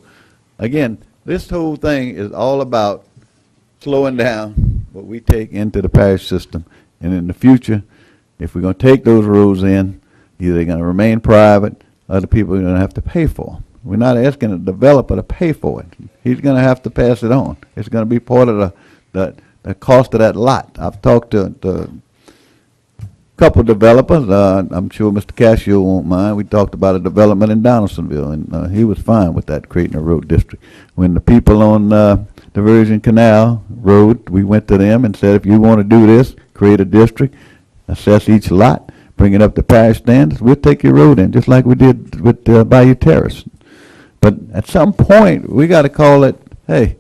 again, this whole thing is all about slowing down what we take into the parish system. And in the future, if we're going to take those roads in, either they're going to remain private, other people are going to have to pay for them. We're not asking the developer to pay for it. He's going to have to pass it on. It's going to be part of the cost of that lot. I've talked to a couple of developers. I'm sure Mr. Cascio won't mind. We talked about a development in Donaldsonville, and he was fine with that, creating a road district. When the people on Diversion Canal Road, we went to them and said, if you want to do this, create a district, assess each lot, bring it up to parish standards, we'll take your road in, just like we did with Bayou Terrace. But at some point, we got to call it, hey,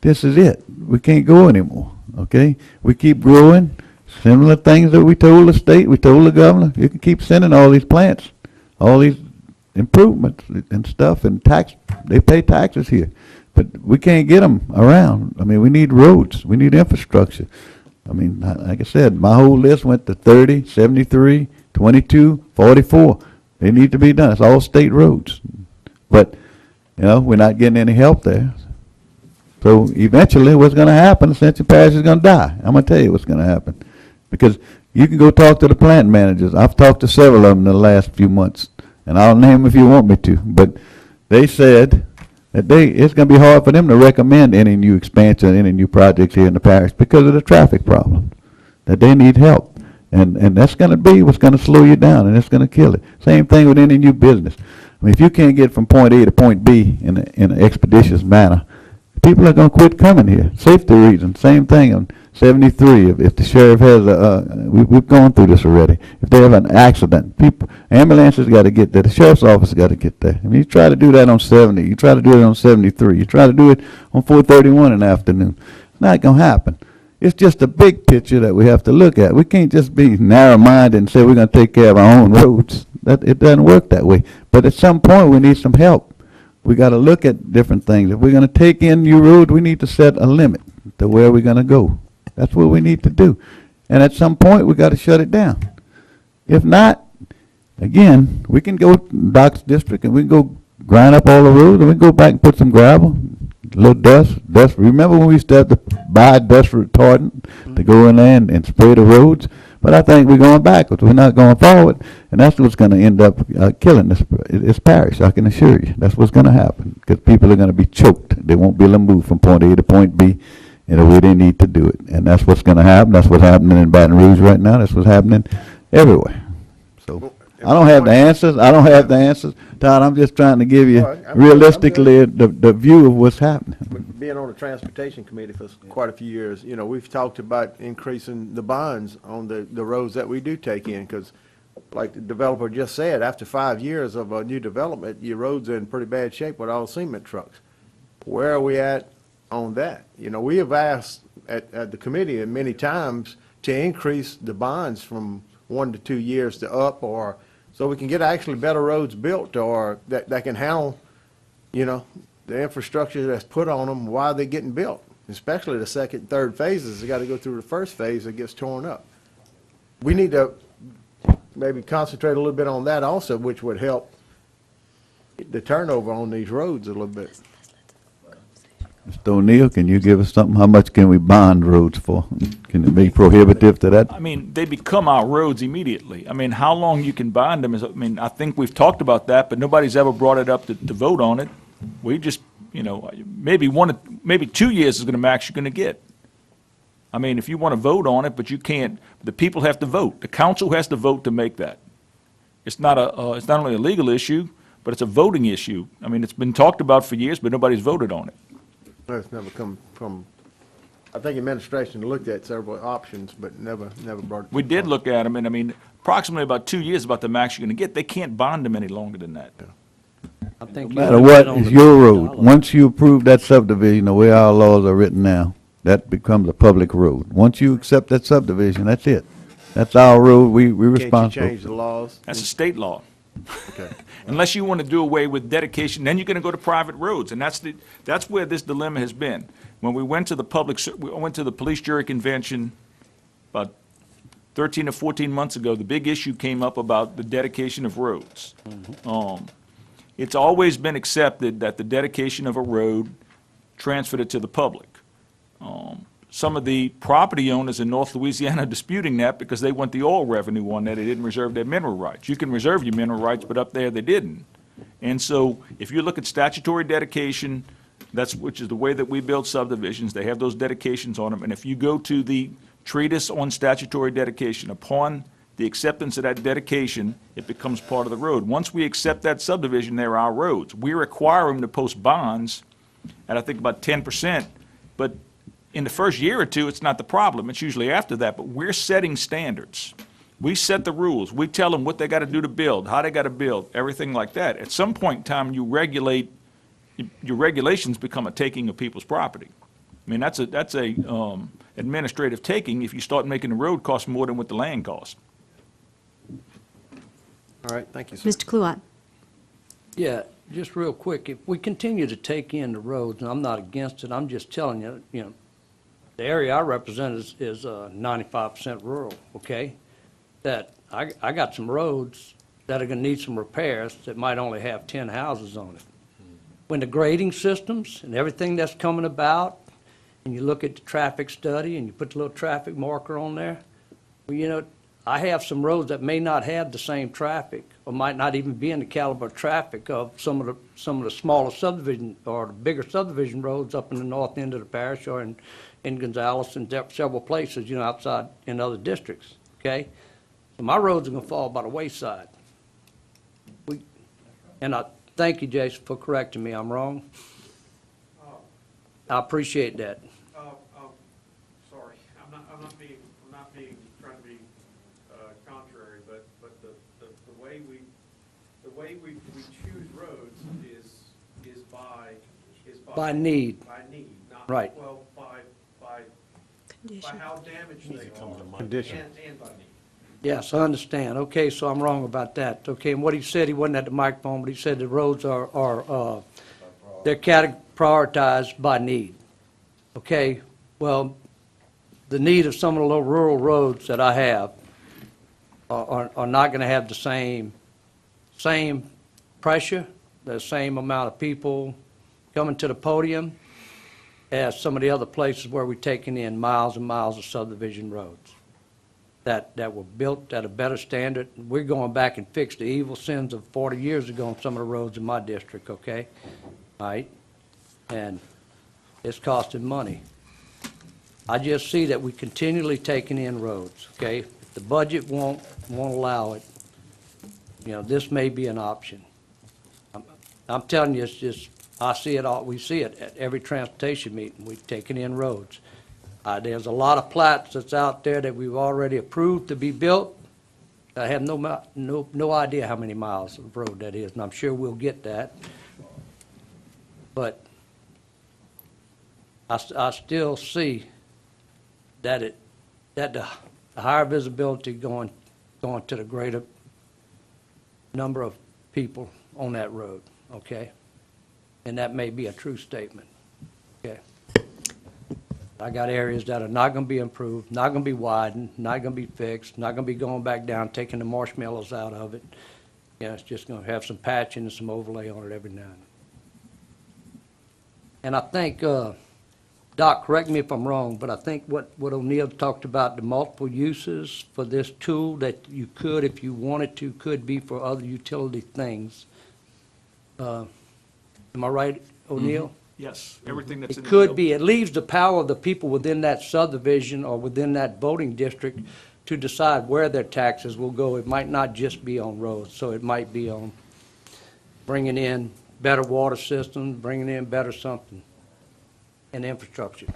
this is it. We can't go anymore, okay? We keep growing. Similar things that we told the state, we told the governor, you can keep sending all these plants, all these improvements and stuff, and they pay taxes here. But we can't get them around. I mean, we need roads, we need infrastructure. I mean, like I said, my whole list went to 30, 73, 22, 44. They need to be done. It's all state roads. But, you know, we're not getting any help there. So eventually what's going to happen, Ascension Parish is going to die. I'm going to tell you what's going to happen. Because you can go talk to the plant managers. I've talked to several of them in the last few months, and I'll name them if you want me to. But they said that it's going to be hard for them to recommend any new expansion, any new projects here in the parish because of the traffic problem, that they need help. And that's going to be what's going to slow you down, and it's going to kill it. Same thing with any new business. I mean, if you can't get from point A to point B in an expeditious manner, people are going to quit coming here. Safety reasons, same thing on 73. If the sheriff has we've gone through this already. If they have an accident, ambulances got to get there. The sheriff's office got to get there. I mean, you try to do that on 70. You try to do it on 73. You try to do it on 431 in the afternoon. It's not going to happen. It's just a big picture that we have to look at. We can't just be narrow-minded and say we're going to take care of our own roads. It doesn't work that way. But at some point, we need some help. We got to look at different things. If we're going to take in new roads, we need to set a limit to where we're going to go. That's what we need to do. And at some point, we got to shut it down. If not, again, we can go to Doc's district and we can go grind up all the roads and we can go back and put some gravel, a little dust. Remember when we used to have to buy dust retardant to go in there and spray the roads? But I think we're going backwards. We're not going forward. And that's what's going to end up killing this parish, I can assure you. That's what's going to happen because people are going to be choked. They won't be able to move from point A to point B in the way they need to do it. And that's what's going to happen. That's what's happening in Baton Rouge right now. That's what's happening everywhere. So I don't have the answers. Todd, I'm just trying to give you realistically the view of what's happening. Being on the transportation committee for quite a few years, you know, we've talked about increasing the bonds on the roads that we do take in, because like the developer just said, after 5 years of a new development, your roads are in pretty bad shape with all cement trucks. Where are we at on that? You know, we have asked at the committee many times to increase the bonds from 1 to 2 years to up, or so we can get actually better roads built, or that can handle, you know, the infrastructure that's put on them while they're getting built, especially the second, third phases. They got to go through the first phase that gets torn up. We need to maybe concentrate a little bit on that also, which would help the turnover on these roads a little bit. Mr. O'Neill, can you give us something? How much can we bond roads for? Can it be prohibitive to that? I mean, they become our roads immediately. I mean, how long you can bond them is, I mean, I think we've talked about that, but nobody's ever brought it up to vote on it. We just, you know, maybe 2 years is going to max you're going to get. I mean, if you want to vote on it, but you can't, the people have to vote. The council has to vote to make that. It's not only a legal issue, but it's a voting issue. I mean, it's been talked about for years, but nobody's voted on it. It's never come from, I think administration looked at several options, but never brought it. We did look at them, and I mean, approximately about 2 years is about the max you're going to get. They can't bond them any longer than that. I think No matter what, it's your road. Once you approve that subdivision, the way our laws are written now, that becomes a public road. Once you accept that subdivision, that's it. That's our road. We're responsible. Can't you change the laws? That's a state law. Okay. Unless you want to do away with dedication, then you're going to go to private roads, and that's where this dilemma has been. When we went to the police jury convention about 13 or 14 months ago, the big issue came up about the dedication of roads. It's always been accepted that the dedication of a road transferred it to the public. Some of the property owners in North Louisiana are disputing that because they want the oil revenue on that. They didn't reserve their mineral rights. You can reserve your mineral rights, but up there they didn't. And so if you look at statutory dedication, which is the way that we build subdivisions, they have those dedications on them. And if you go to the treatise on statutory dedication, upon the acceptance of that dedication, it becomes part of the road. Once we accept that subdivision, they're our roads. We require them to post bonds at, I think, about 10%, but in the first year or two, it's not the problem. It's usually after that, but we're setting standards. We set the rules. We tell them what they got to do to build, how they got to build, everything like that. At some point in time, your regulations become a taking of people's property. I mean, that's a administrative taking if you start making the road cost more than what the land costs. All right, thank you, sir. Mr. Cluott. Yeah, just real quick, if we continue to take in the roads, and I'm not against it, I'm just telling you, you know, the area I represent is 95% rural, okay? That I got some roads that are gonna need some repairs that might only have 10 houses on it. When the grading systems and everything that's coming about, and you look at the traffic study and you put the little traffic marker on there, well, you know, I have some roads that may not have the same traffic, or might not even be in the caliber of traffic of some of the smaller subdivision, or the bigger subdivision roads up in the north end of the parish, or in Gonzales and several places, you know, outside in other districts, okay? So my roads are gonna fall by the wayside. And I thank you, Jason, for correcting me, I'm wrong. I appreciate that. Sorry, I'm not being, trying to be, contrary, but the way we choose roads is By need. By need, not, Right. well, by how damaged they are. Condition. And by need. Yes, I understand. Okay, so I'm wrong about that. Okay, and what he said, he wasn't at the microphone, but he said the roads are they're prioritized by need. Okay, well, the need of some of the little rural roads that I have are not gonna have the same pressure, the same amount of people coming to the podium as some of the other places where we're taking in miles and miles of subdivision roads that were built at a better standard. We're going back and fix the evil sins of 40 years ago on some of the roads in my district, okay? All right? And it's costing money. I just see that we continually taking in roads, okay? If the budget won't allow it, you know, this may be an option. I'm telling you, it's just, I see it all, we see it at every transportation meeting, we're taking in roads. There's a lot of plats that's out there that we've already approved to be built. I have no idea how many miles of road that is, and I'm sure we'll get that. But I still see that the higher visibility going to the greater number of people on that road, okay? And that may be a true statement, okay? I got areas that are not gonna be improved, not gonna be widened, not gonna be fixed, not gonna be going back down, taking the marshmallows out of it. Yeah, it's just gonna have some patching and some overlay on it every now and then. And I think, Doc, correct me if I'm wrong, but I think what O'Neill talked about, the multiple uses for this tool that you could, if you wanted to, could be for other utility things. Am I right, O'Neill? Yes, everything that's in It the could bill. be, it leaves the power of the people within that subdivision or within that voting district to decide where their taxes will go. It might not just be on roads, so it might be on bringing in better water systems, bringing in better something, and infrastructure.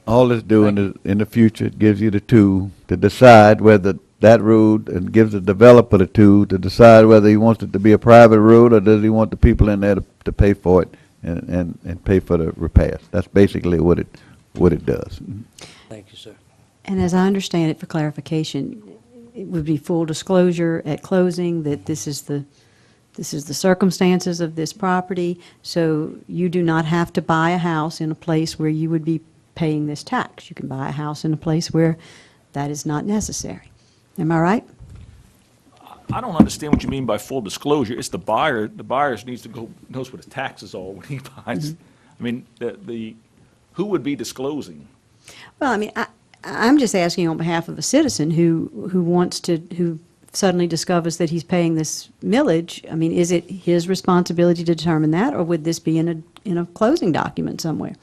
All it's doing is, in the future, it gives you the tool to decide whether that road, and gives the developer the tool to decide whether he wants it to be a private road, or does he want the people in there to pay for it and pay for the repairs. That's basically what it does. Thank you, sir. And as I understand it, for clarification, it would be full disclosure at closing that this is the circumstances of this property, so you do not have to buy a house in a place where you would be paying this tax. You can buy a house in a place where that is not necessary. Am I right? I don't understand what you mean by full disclosure. It's the buyer. The buyer knows what his taxes are when he buys. I mean, who would be disclosing? Well, I mean, I'm just asking on behalf of a citizen who suddenly discovers that he's paying this millage. I mean, is it his responsibility to determine that, or would this be in a closing document somewhere?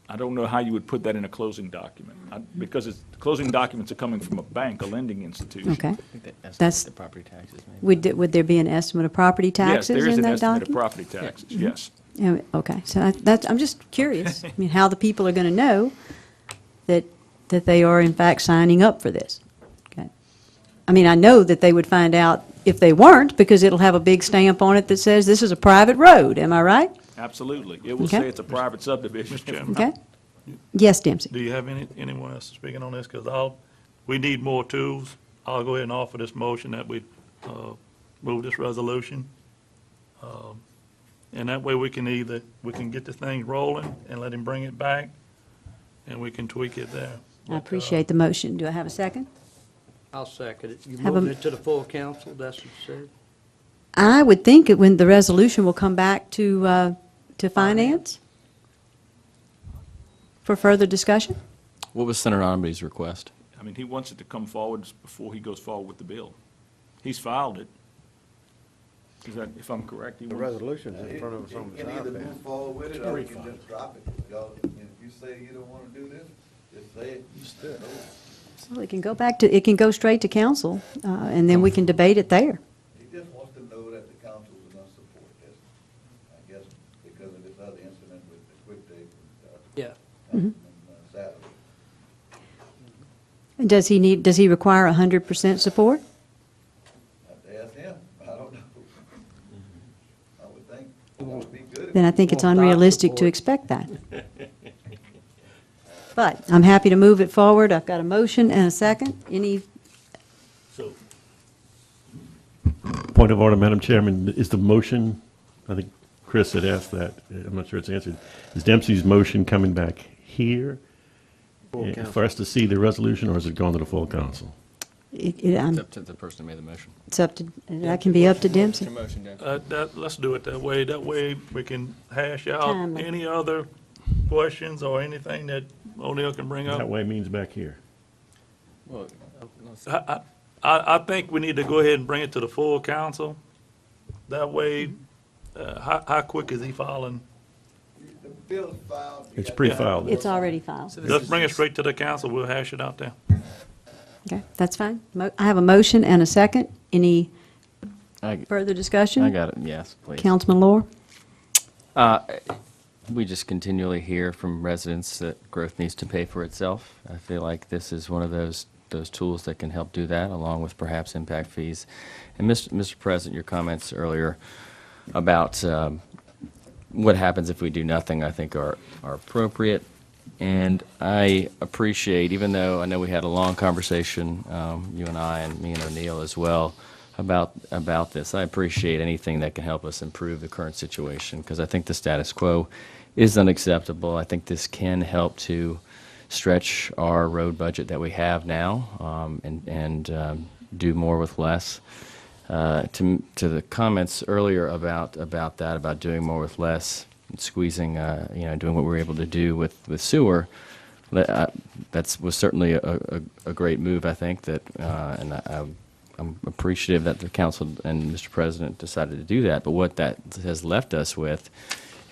I don't know how you would put that in a closing document, because closing documents are coming from a bank, a lending institution. Okay. That's the property taxes, maybe. Would there be an estimate of property taxes in that document? Yes, there is an estimate of property taxes, yes. Yeah, okay, so I'm just curious, I mean, how the people are going to know that they are in fact signing up for this. Okay. I mean, I know that they would find out if they weren't, because it'll have a big stamp on it that says this is a private road, am I right? Absolutely. It will Okay. say it's a private subdivision. Mr. Chairman. Okay? Yes, Dempsey? Do you have anyone else speaking on this? Because we need more tools. I'll go ahead and offer this motion that we move this resolution. And that way we can get the thing rolling and let him bring it back, and we can tweak it there. I appreciate the motion. Do I have a second? I'll second it. You Have a- moving it to the full council, that's what you said? I would think it when the resolution will come back to finance for further discussion. What was Senator Omby's request? I mean, he wants it to come forward before he goes forward with the bill. He's filed it. Is that, if I'm correct? he The wants- resolution's in front of us on the side. forward with it, or you can just drop it. If you say you don't want to do this, just say it. Well, it can go straight to council, and then we can debate it there. He just wants to know that the council is going to support this, I guess, because of this other incident with the quick take. Yeah. Saturday. And does he require 100% support? Have to ask him, I don't know. I would think it would be good. Then I think it's Well, stop unrealistic to support. expect that. But I'm happy to move it forward. I've got a motion and a second. Any, Point of order, Madam Chairman, is the motion, I think Chris had asked that, I'm not sure it's answered. Is Dempsey's motion coming back here for us to see the resolution, or is it going to the full council? It's up to the person who made the motion. it's up to, that can be up to Dempsey. Let's do it that way. That way we can hash out Timely. any other questions or anything that O'Neill can bring That up. way means back here. Well, I think we need to go ahead and bring it to the full council. That way, how quick is he filing? The bill's filed. It's pre-filed. It's already filed. Let's bring it straight to the council. We'll hash it out there. Okay, that's fine. I have a motion and a second. Any I further discussion? I got it, yes, please. Councilman Lohr? We just continually hear from residents that growth needs to pay for itself. I feel like this is one of those tools that can help do that, along with perhaps impact fees. And Mr. President, your comments earlier about what happens if we do nothing, I think are appropriate. And I appreciate, even though I know we had a long conversation, you and I and me and O'Neill as well, about this, I appreciate anything that can help us improve the current situation, because I think the status quo is unacceptable. I think this can help to stretch our road budget that we have now, and do more with less. To the comments earlier about that, about doing more with less, and squeezing, doing what we were able to do with sewer, that was certainly a great move, I think, and I'm appreciative that the council and Mr. President decided to do that. But what that has left us with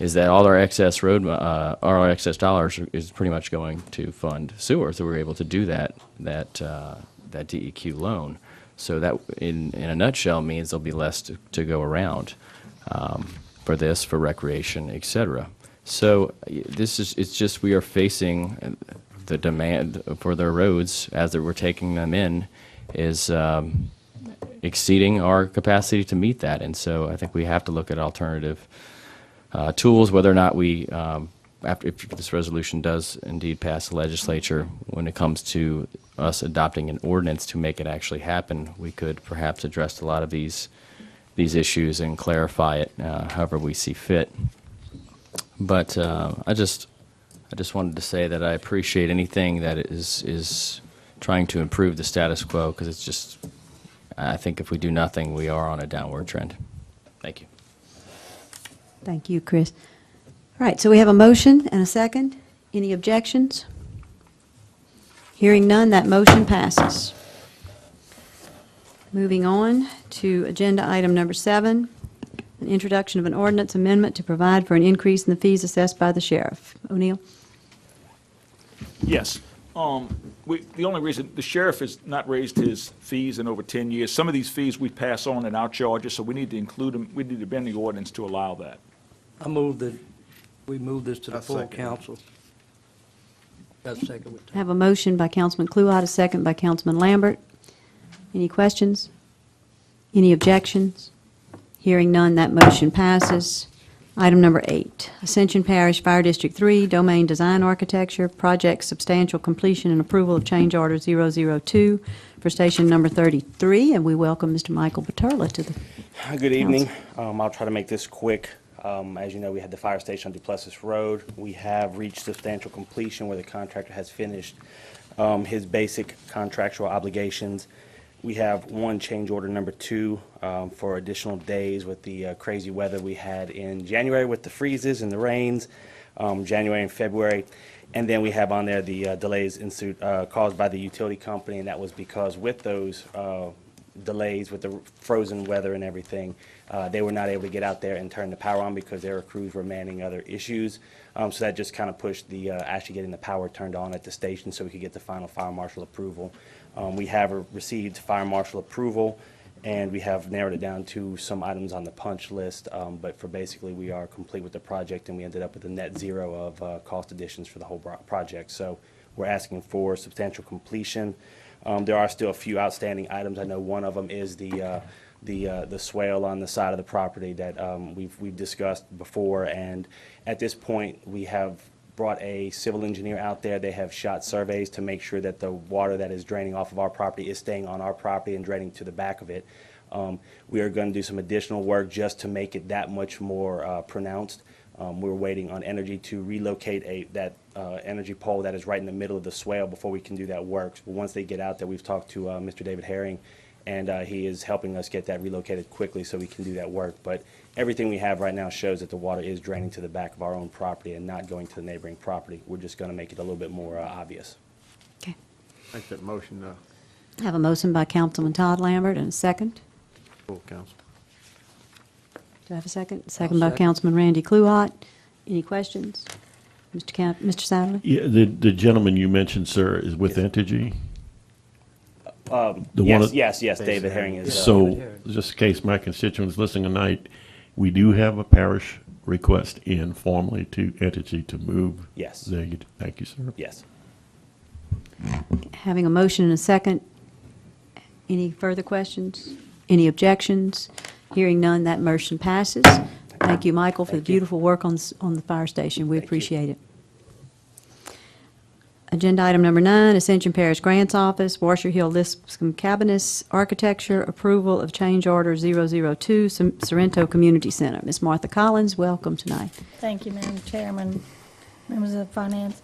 is that all our excess our excess dollars is pretty much going to fund sewer. So we were able to do that DEQ loan. So that, in a nutshell, means there'll be less to go around for this, for recreation, et cetera. So it's just we are facing the demand for their roads as we're taking them in is exceeding our capacity to meet that. And so I think we have to look at alternative tools, whether or not we, if this resolution does indeed pass the legislature, when it comes to us adopting an ordinance to make it actually happen, we could perhaps address a lot of these issues and clarify it however we see fit. But I just wanted to say that I appreciate anything that is trying to improve the status quo, because it's just, I think if we do nothing, we are on a downward trend. Thank you. Thank you, Chris. All right, so we have a motion and a second. Any objections? Hearing none, that motion passes. Moving on to agenda item number 7, an introduction of an ordinance amendment to provide for an increase in the fees assessed by the sheriff. O'Neill? Yes. The only reason, the sheriff has not raised his fees in over 10 years. Some of these fees we pass on in our charges, so we need to include them, we need to amend the ordinance to allow that. I move that we move this to the I full second. council. Got a second with I have a motion by Councilman Kluwat, a second by Councilman Lambert. Any questions? Any objections? Hearing none, that motion passes. Item number 8, Ascension Parish Fire District 3, Domain Design Architecture, Project Substantial Completion and Approval of Change Order 002 for Station Number 33, and we welcome Mr. Michael Paterla to the Good evening. I'll try to make this quick. As you know, we had the fire station on Duplessis Road. We have reached substantial completion where the contractor has finished his basic contractual obligations, We have one change order number 2 for additional days with the crazy weather we had in January with the freezes and the rains, January and February. And then we have on there the delays ensued, caused by the utility company, and that was because with those delays with the frozen weather and everything, they were not able to get out there and turn the power on because their crews were manning other issues. So that just kind of pushed the actually getting the power turned on at the station so we could get the final fire marshal approval. We have received fire marshal approval, and we have narrowed it down to some items on the punch list, but for basically we are complete with the project, and we ended up with a net zero of cost additions for the whole project. So we're asking for substantial completion. There are still a few outstanding items. I know one of them is the swale on the side of the property that we've discussed before, and at this point we have brought a civil engineer out there. They have shot surveys to make sure that the water that is draining off of our property is staying on our property and draining to the back of it. We are going to do some additional work just to make it that much more pronounced. We're waiting on Energy to relocate that energy pole that is right in the middle of the swale before we can do that work. But once they get out there, we've talked to Mr. David Herring, and he is helping us get that relocated quickly so we can do that work. But everything we have right now shows that the water is draining to the back of our own property and not going to the neighboring property. We're just going to make it a little bit more obvious. Okay. Make that motion, I have a motion by Councilman Todd Lambert and a second. full council. Do I have a second? Second by Councilman Randy Kluhat. Any questions? Mr. Satterley? Yeah, the gentleman you mentioned, sir, is with Entergy? Yes, David Herring is. So, just in case my constituents listening tonight, we do have a parish request in formally to Entergy to move. Yes. There you, thank you, sir. Yes. Having a motion and a second, any further questions? Any objections? Hearing none, that motion passes. Thank you, Michael, for the beautiful work on the fire station. We appreciate it. Agenda item number 9, Ascension Parish Grants Office, Washer Hill Lipscomb Cabinets Architecture, approval of change order 002, Sorrento Community Center. Ms. Martha Collins, welcome tonight. Thank you, Madam Chairman, members of Finance.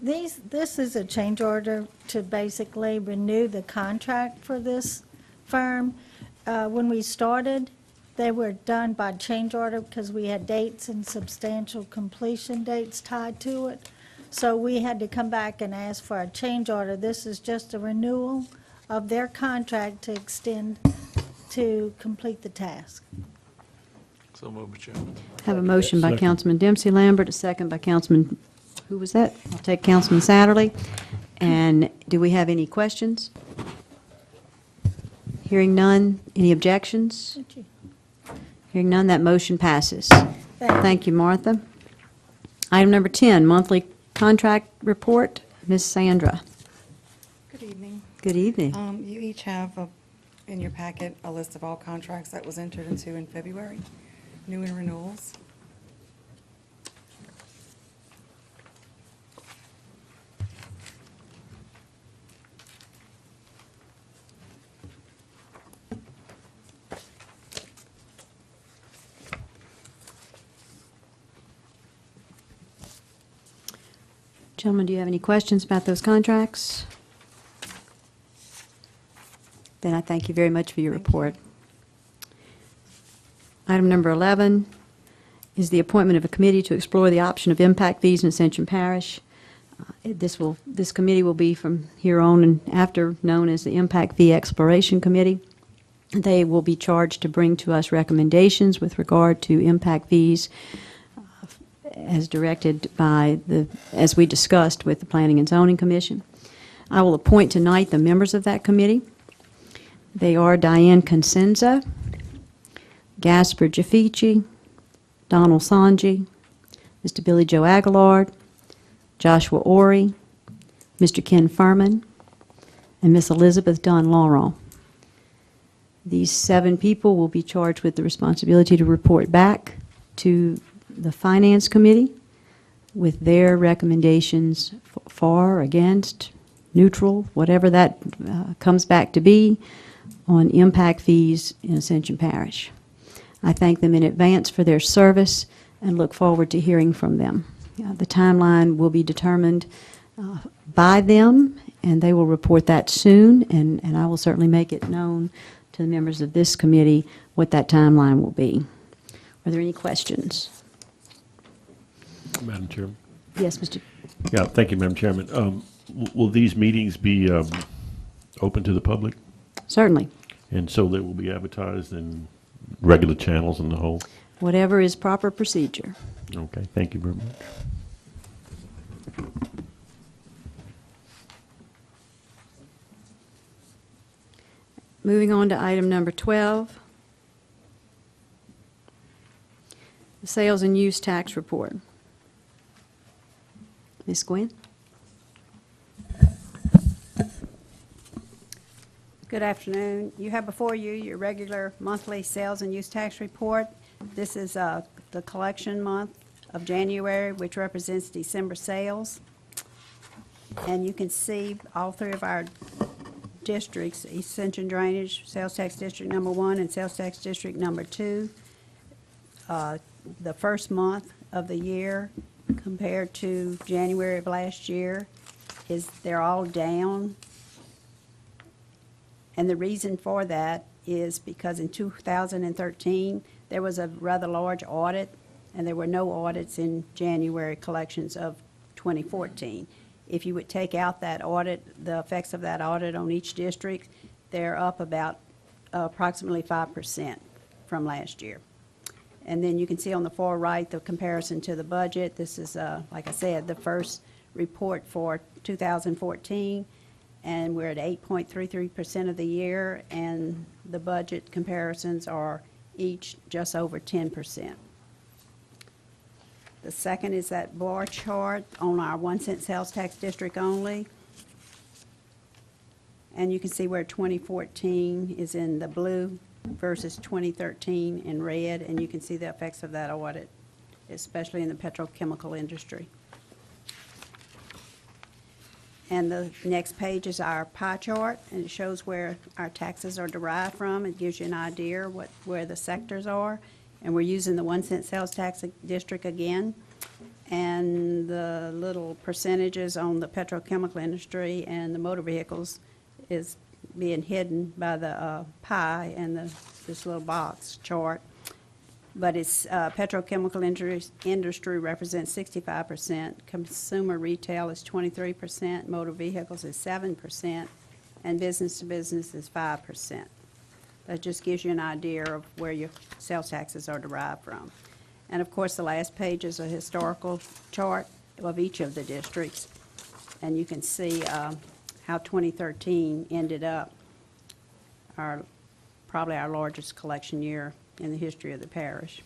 This is a change order to basically renew the contract for this firm. When we started, they were done by change order because we had dates and substantial completion dates tied to it. So we had to come back and ask for a change order. This is just a renewal of their contract to extend to complete the task. So move, Mr. Chairman. Have a motion by Councilman Dempsey Lambert, a second by Councilman, who was that? I'll take Councilman Satterley. And do we have any questions? Hearing none, any objections? Thank you. Hearing none, that motion passes. Thank you, Martha. Item number 10, monthly contract report. Ms. Sandra. Good evening. Good evening. You each have in your packet a list of all contracts that was entered into in February, new and renewals. Gentlemen, do you have any questions about those contracts? Then I thank you very much for your report. Item number 11 is the appointment of a committee to explore the option of impact fees in Ascension Parish. This committee will be from here on and after known as the Impact Fee Exploration Committee. They will be charged to bring to us recommendations with regard to impact fees as directed by as we discussed with the Planning and Zoning Commission. I will appoint tonight the members of that committee. They are Diane Consenza, Gasper Jaffici, Donald Sanji, Mr. Billy Joe Aguilar, Joshua Ori, Mr. Ken Furman, and Miss Elizabeth Dunn Laurent. These 7 people will be charged with the responsibility to report back to the Finance Committee with their recommendations for, against, neutral, whatever that comes back to be, on impact fees in Ascension Parish. I thank them in advance for their service and look forward to hearing from them. The timeline will be determined by them, and they will report that soon, and I will certainly make it known to the members of this committee what that timeline will be. Are there any questions? Madam Chairman? Yes, Mr. Yeah, thank you, Madam Chairman. Will these meetings be open to the public? Certainly. And so they will be advertised in regular channels and the whole? Whatever is proper procedure. Okay, thank you very much. Moving on to item number 12, the sales and use tax report. Ms. Gwen? Good afternoon. You have before you your regular monthly sales and use tax report. This is the collection month of January, which represents December sales. And you can see all three of our districts, Ascension Drainage, Sales Tax District number 1 and Sales Tax District number 2. The first month of the year compared to January of last year they're all down. And the reason for that is because in 2013, there was a rather large audit, and there were no audits in January collections of 2014. If you would take out that audit, the effects of that audit on each district, they're up about approximately 5% from last year. And then you can see on the far right the comparison to the budget. This is, like I said, the first report for 2014, and we're at 8.33% of the year, and the budget comparisons are each just over 10%. The second is that bar chart on our 1-cent sales tax district only. And you can see where 2014 is in the blue versus 2013 in red, and you can see the effects of that audit, especially in the petrochemical industry. And the next page is our pie chart, and it shows where our taxes are derived from. It gives you an idea where the sectors are. And we're using the 1-cent sales tax district again. And the little percentages on the petrochemical industry and the motor vehicles is being hidden by the pie and this little box chart. But it's petrochemical industry represents 65%, consumer retail is 23%, motor vehicles is 7%, and business to business is 5%. That just gives you an idea of where your sales taxes are derived from. And of course, the last page is a historical chart of each of the districts, and you can see how 2013 ended up, probably our largest collection year in the history of the parish.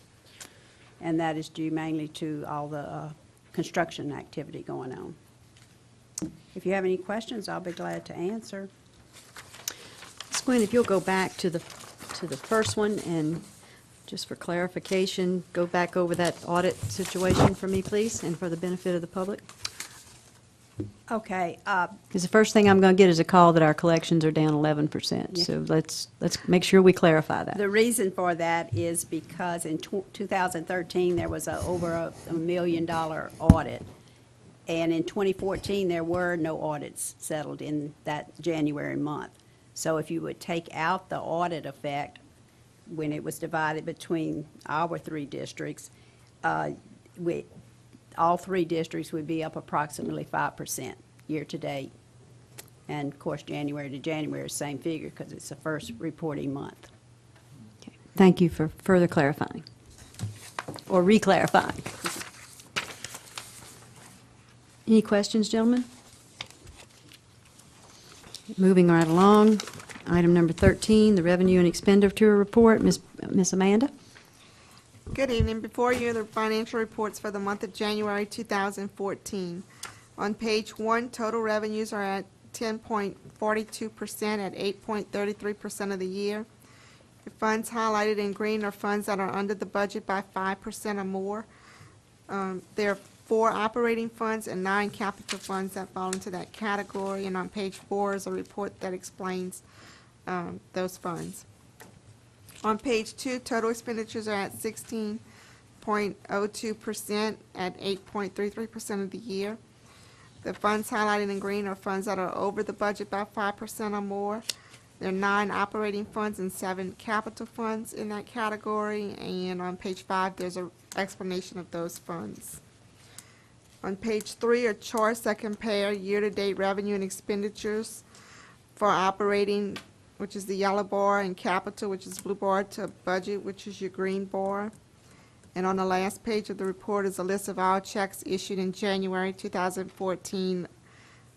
And that is due mainly to all the construction activity going on. If you have any questions, I'll be glad to answer. Ms. Gwen, if you'll go back to the first one, and just for clarification, go back over that audit situation for me, please, and for the benefit of the public. Okay. Because the first thing I'm going to get is a call that our collections are down 11%. Yeah. So let's make sure we clarify that. The reason for that is because in 2013, there was over a $1 million audit. And in 2014, there were no audits settled in that January month. So if you would take out the audit effect when it was divided between our three districts, all three districts would be up approximately 5% year-to-date. And, of course, January to January is the same figure because it's the first reporting month. Okay. Thank you for further clarifying, or re-clarifying. Any questions, gentlemen? Moving right along, item number 13, the Revenue and Expenditure Report. Ms. Amanda? Good evening. Before you are the financial reports for the month of January 2014. On page 1, total revenues are at 10.42% at 8.33% of the year. The funds highlighted in green are funds that are under the budget by 5% or more. There are 4 operating funds and 9 capital funds that fall into that category, and on page 4 is a report that explains those funds. On page 2, total expenditures are at 16.02% at 8.33% of the year. The funds highlighted in green are funds that are over the budget by 5% or more. There are 9 operating funds and 7 capital funds in that category, and on page 5, there's an explanation of those funds. On page 3 are charts that compare year-to-date revenue and expenditures for operating, which is the yellow bar, and capital, which is blue bar, to budget, which is your green bar. And on the last page of the report is a list of all checks issued in January 2014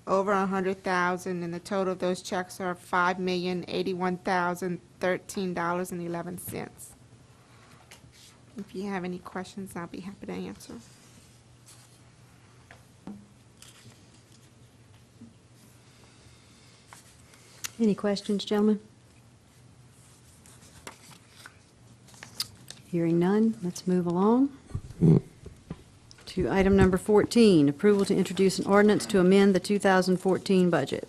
over $100,000, and the total of those checks are $5,081,013.11. If you have any questions, I'll be happy to answer. Any questions, gentlemen? Hearing none, let's move along to item number 14, approval to introduce an ordinance to amend the 2014 budget.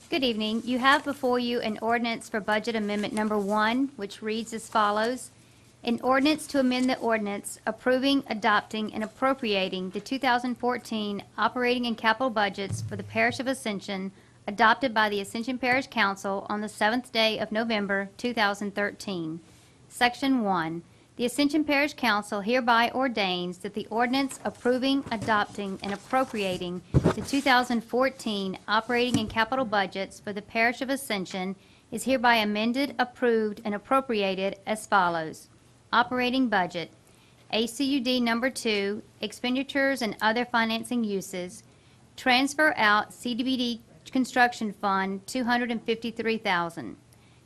Good evening. You have before you an ordinance for budget amendment number 1, which reads as follows. An ordinance to amend the ordinance approving, adopting, and appropriating the 2014 operating and capital budgets for the Parish of Ascension, adopted by the Ascension Parish Council on the 7th day of November 2013. Section 1. The Ascension Parish Council hereby ordains that the ordinance approving, adopting, and appropriating the 2014 operating and capital budgets for the Parish of Ascension is hereby amended, approved, and appropriated as follows. Operating budget, ACUD number 2, expenditures and other financing uses, transfer out CDBG construction fund $253,000.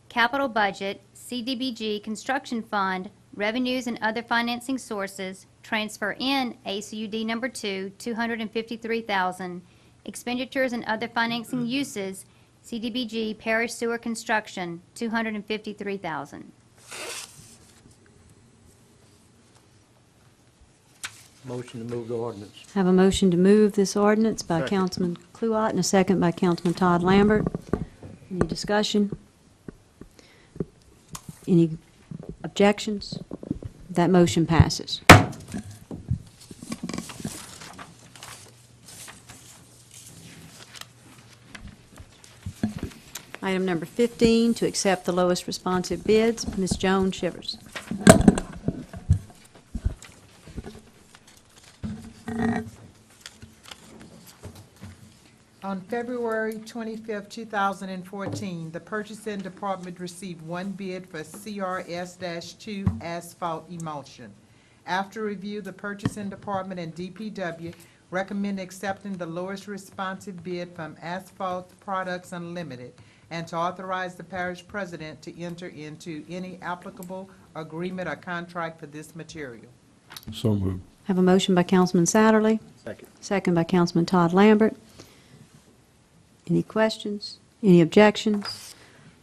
Capital budget, CDBG construction fund, revenues and other financing sources, transfer in ACUD number 2, $253,000. Expenditures and other financing uses, CDBG parish sewer construction, $253,000. Motion to move the ordinance. Have a motion to move this ordinance by Councilman Kluwat and a second by Councilman Todd Lambert. Any discussion? Any objections? That motion passes. Item number 15, to accept the lowest responsive bids. Ms. Joan Shivers. On February 25th, 2014, the Purchasing Department received 1 bid for CRS-2 asphalt emulsion. After review, the Purchasing Department and DPW recommend accepting the lowest responsive bid from Asphalt Products Unlimited and to authorize the parish president to enter into any applicable agreement or contract for this material. So moved. Have a motion by Councilman Satterlee. Second. Second by Councilman Todd Lambert. Any questions? Any objections?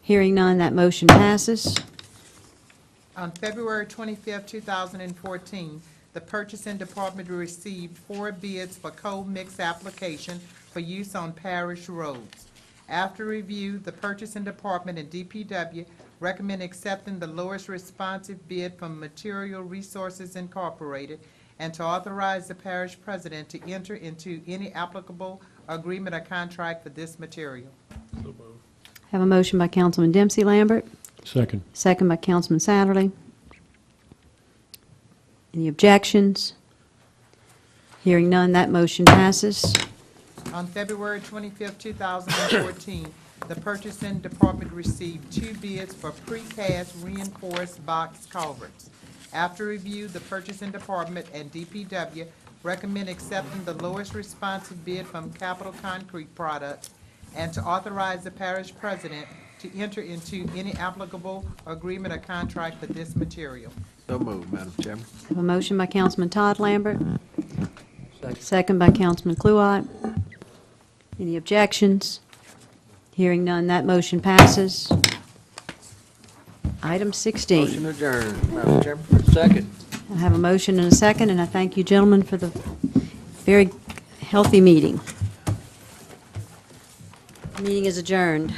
Hearing none, that motion passes. On February 25th, 2014, the Purchasing Department received 4 bids for cold mix application for use on parish roads. After review, the Purchasing Department and DPW recommend accepting the lowest responsive bid from Material Resources Incorporated and to authorize the parish president to enter into any applicable agreement or contract for this material. Have a motion by Councilman Dempsey Lambert. Second. Second by Councilman Satterlee. Any objections? Hearing none, that motion passes. On February 25th, 2014, the Purchasing Department received 2 bids for precast reinforced box culverts. After review, the Purchasing Department and DPW recommend accepting the lowest responsive bid from Capital Concrete Products and to authorize the parish president to enter into any applicable agreement or contract for this material. So moved, Madam Chairman. Have a motion by Councilman Todd Lambert. Second by Councilman Kluwat. Any objections? Hearing none, that motion passes. Item 16. Motion adjourned, Madam Chairman. Second. I have a motion and a second, and I thank you, gentlemen, for the very healthy meeting. Meeting is adjourned.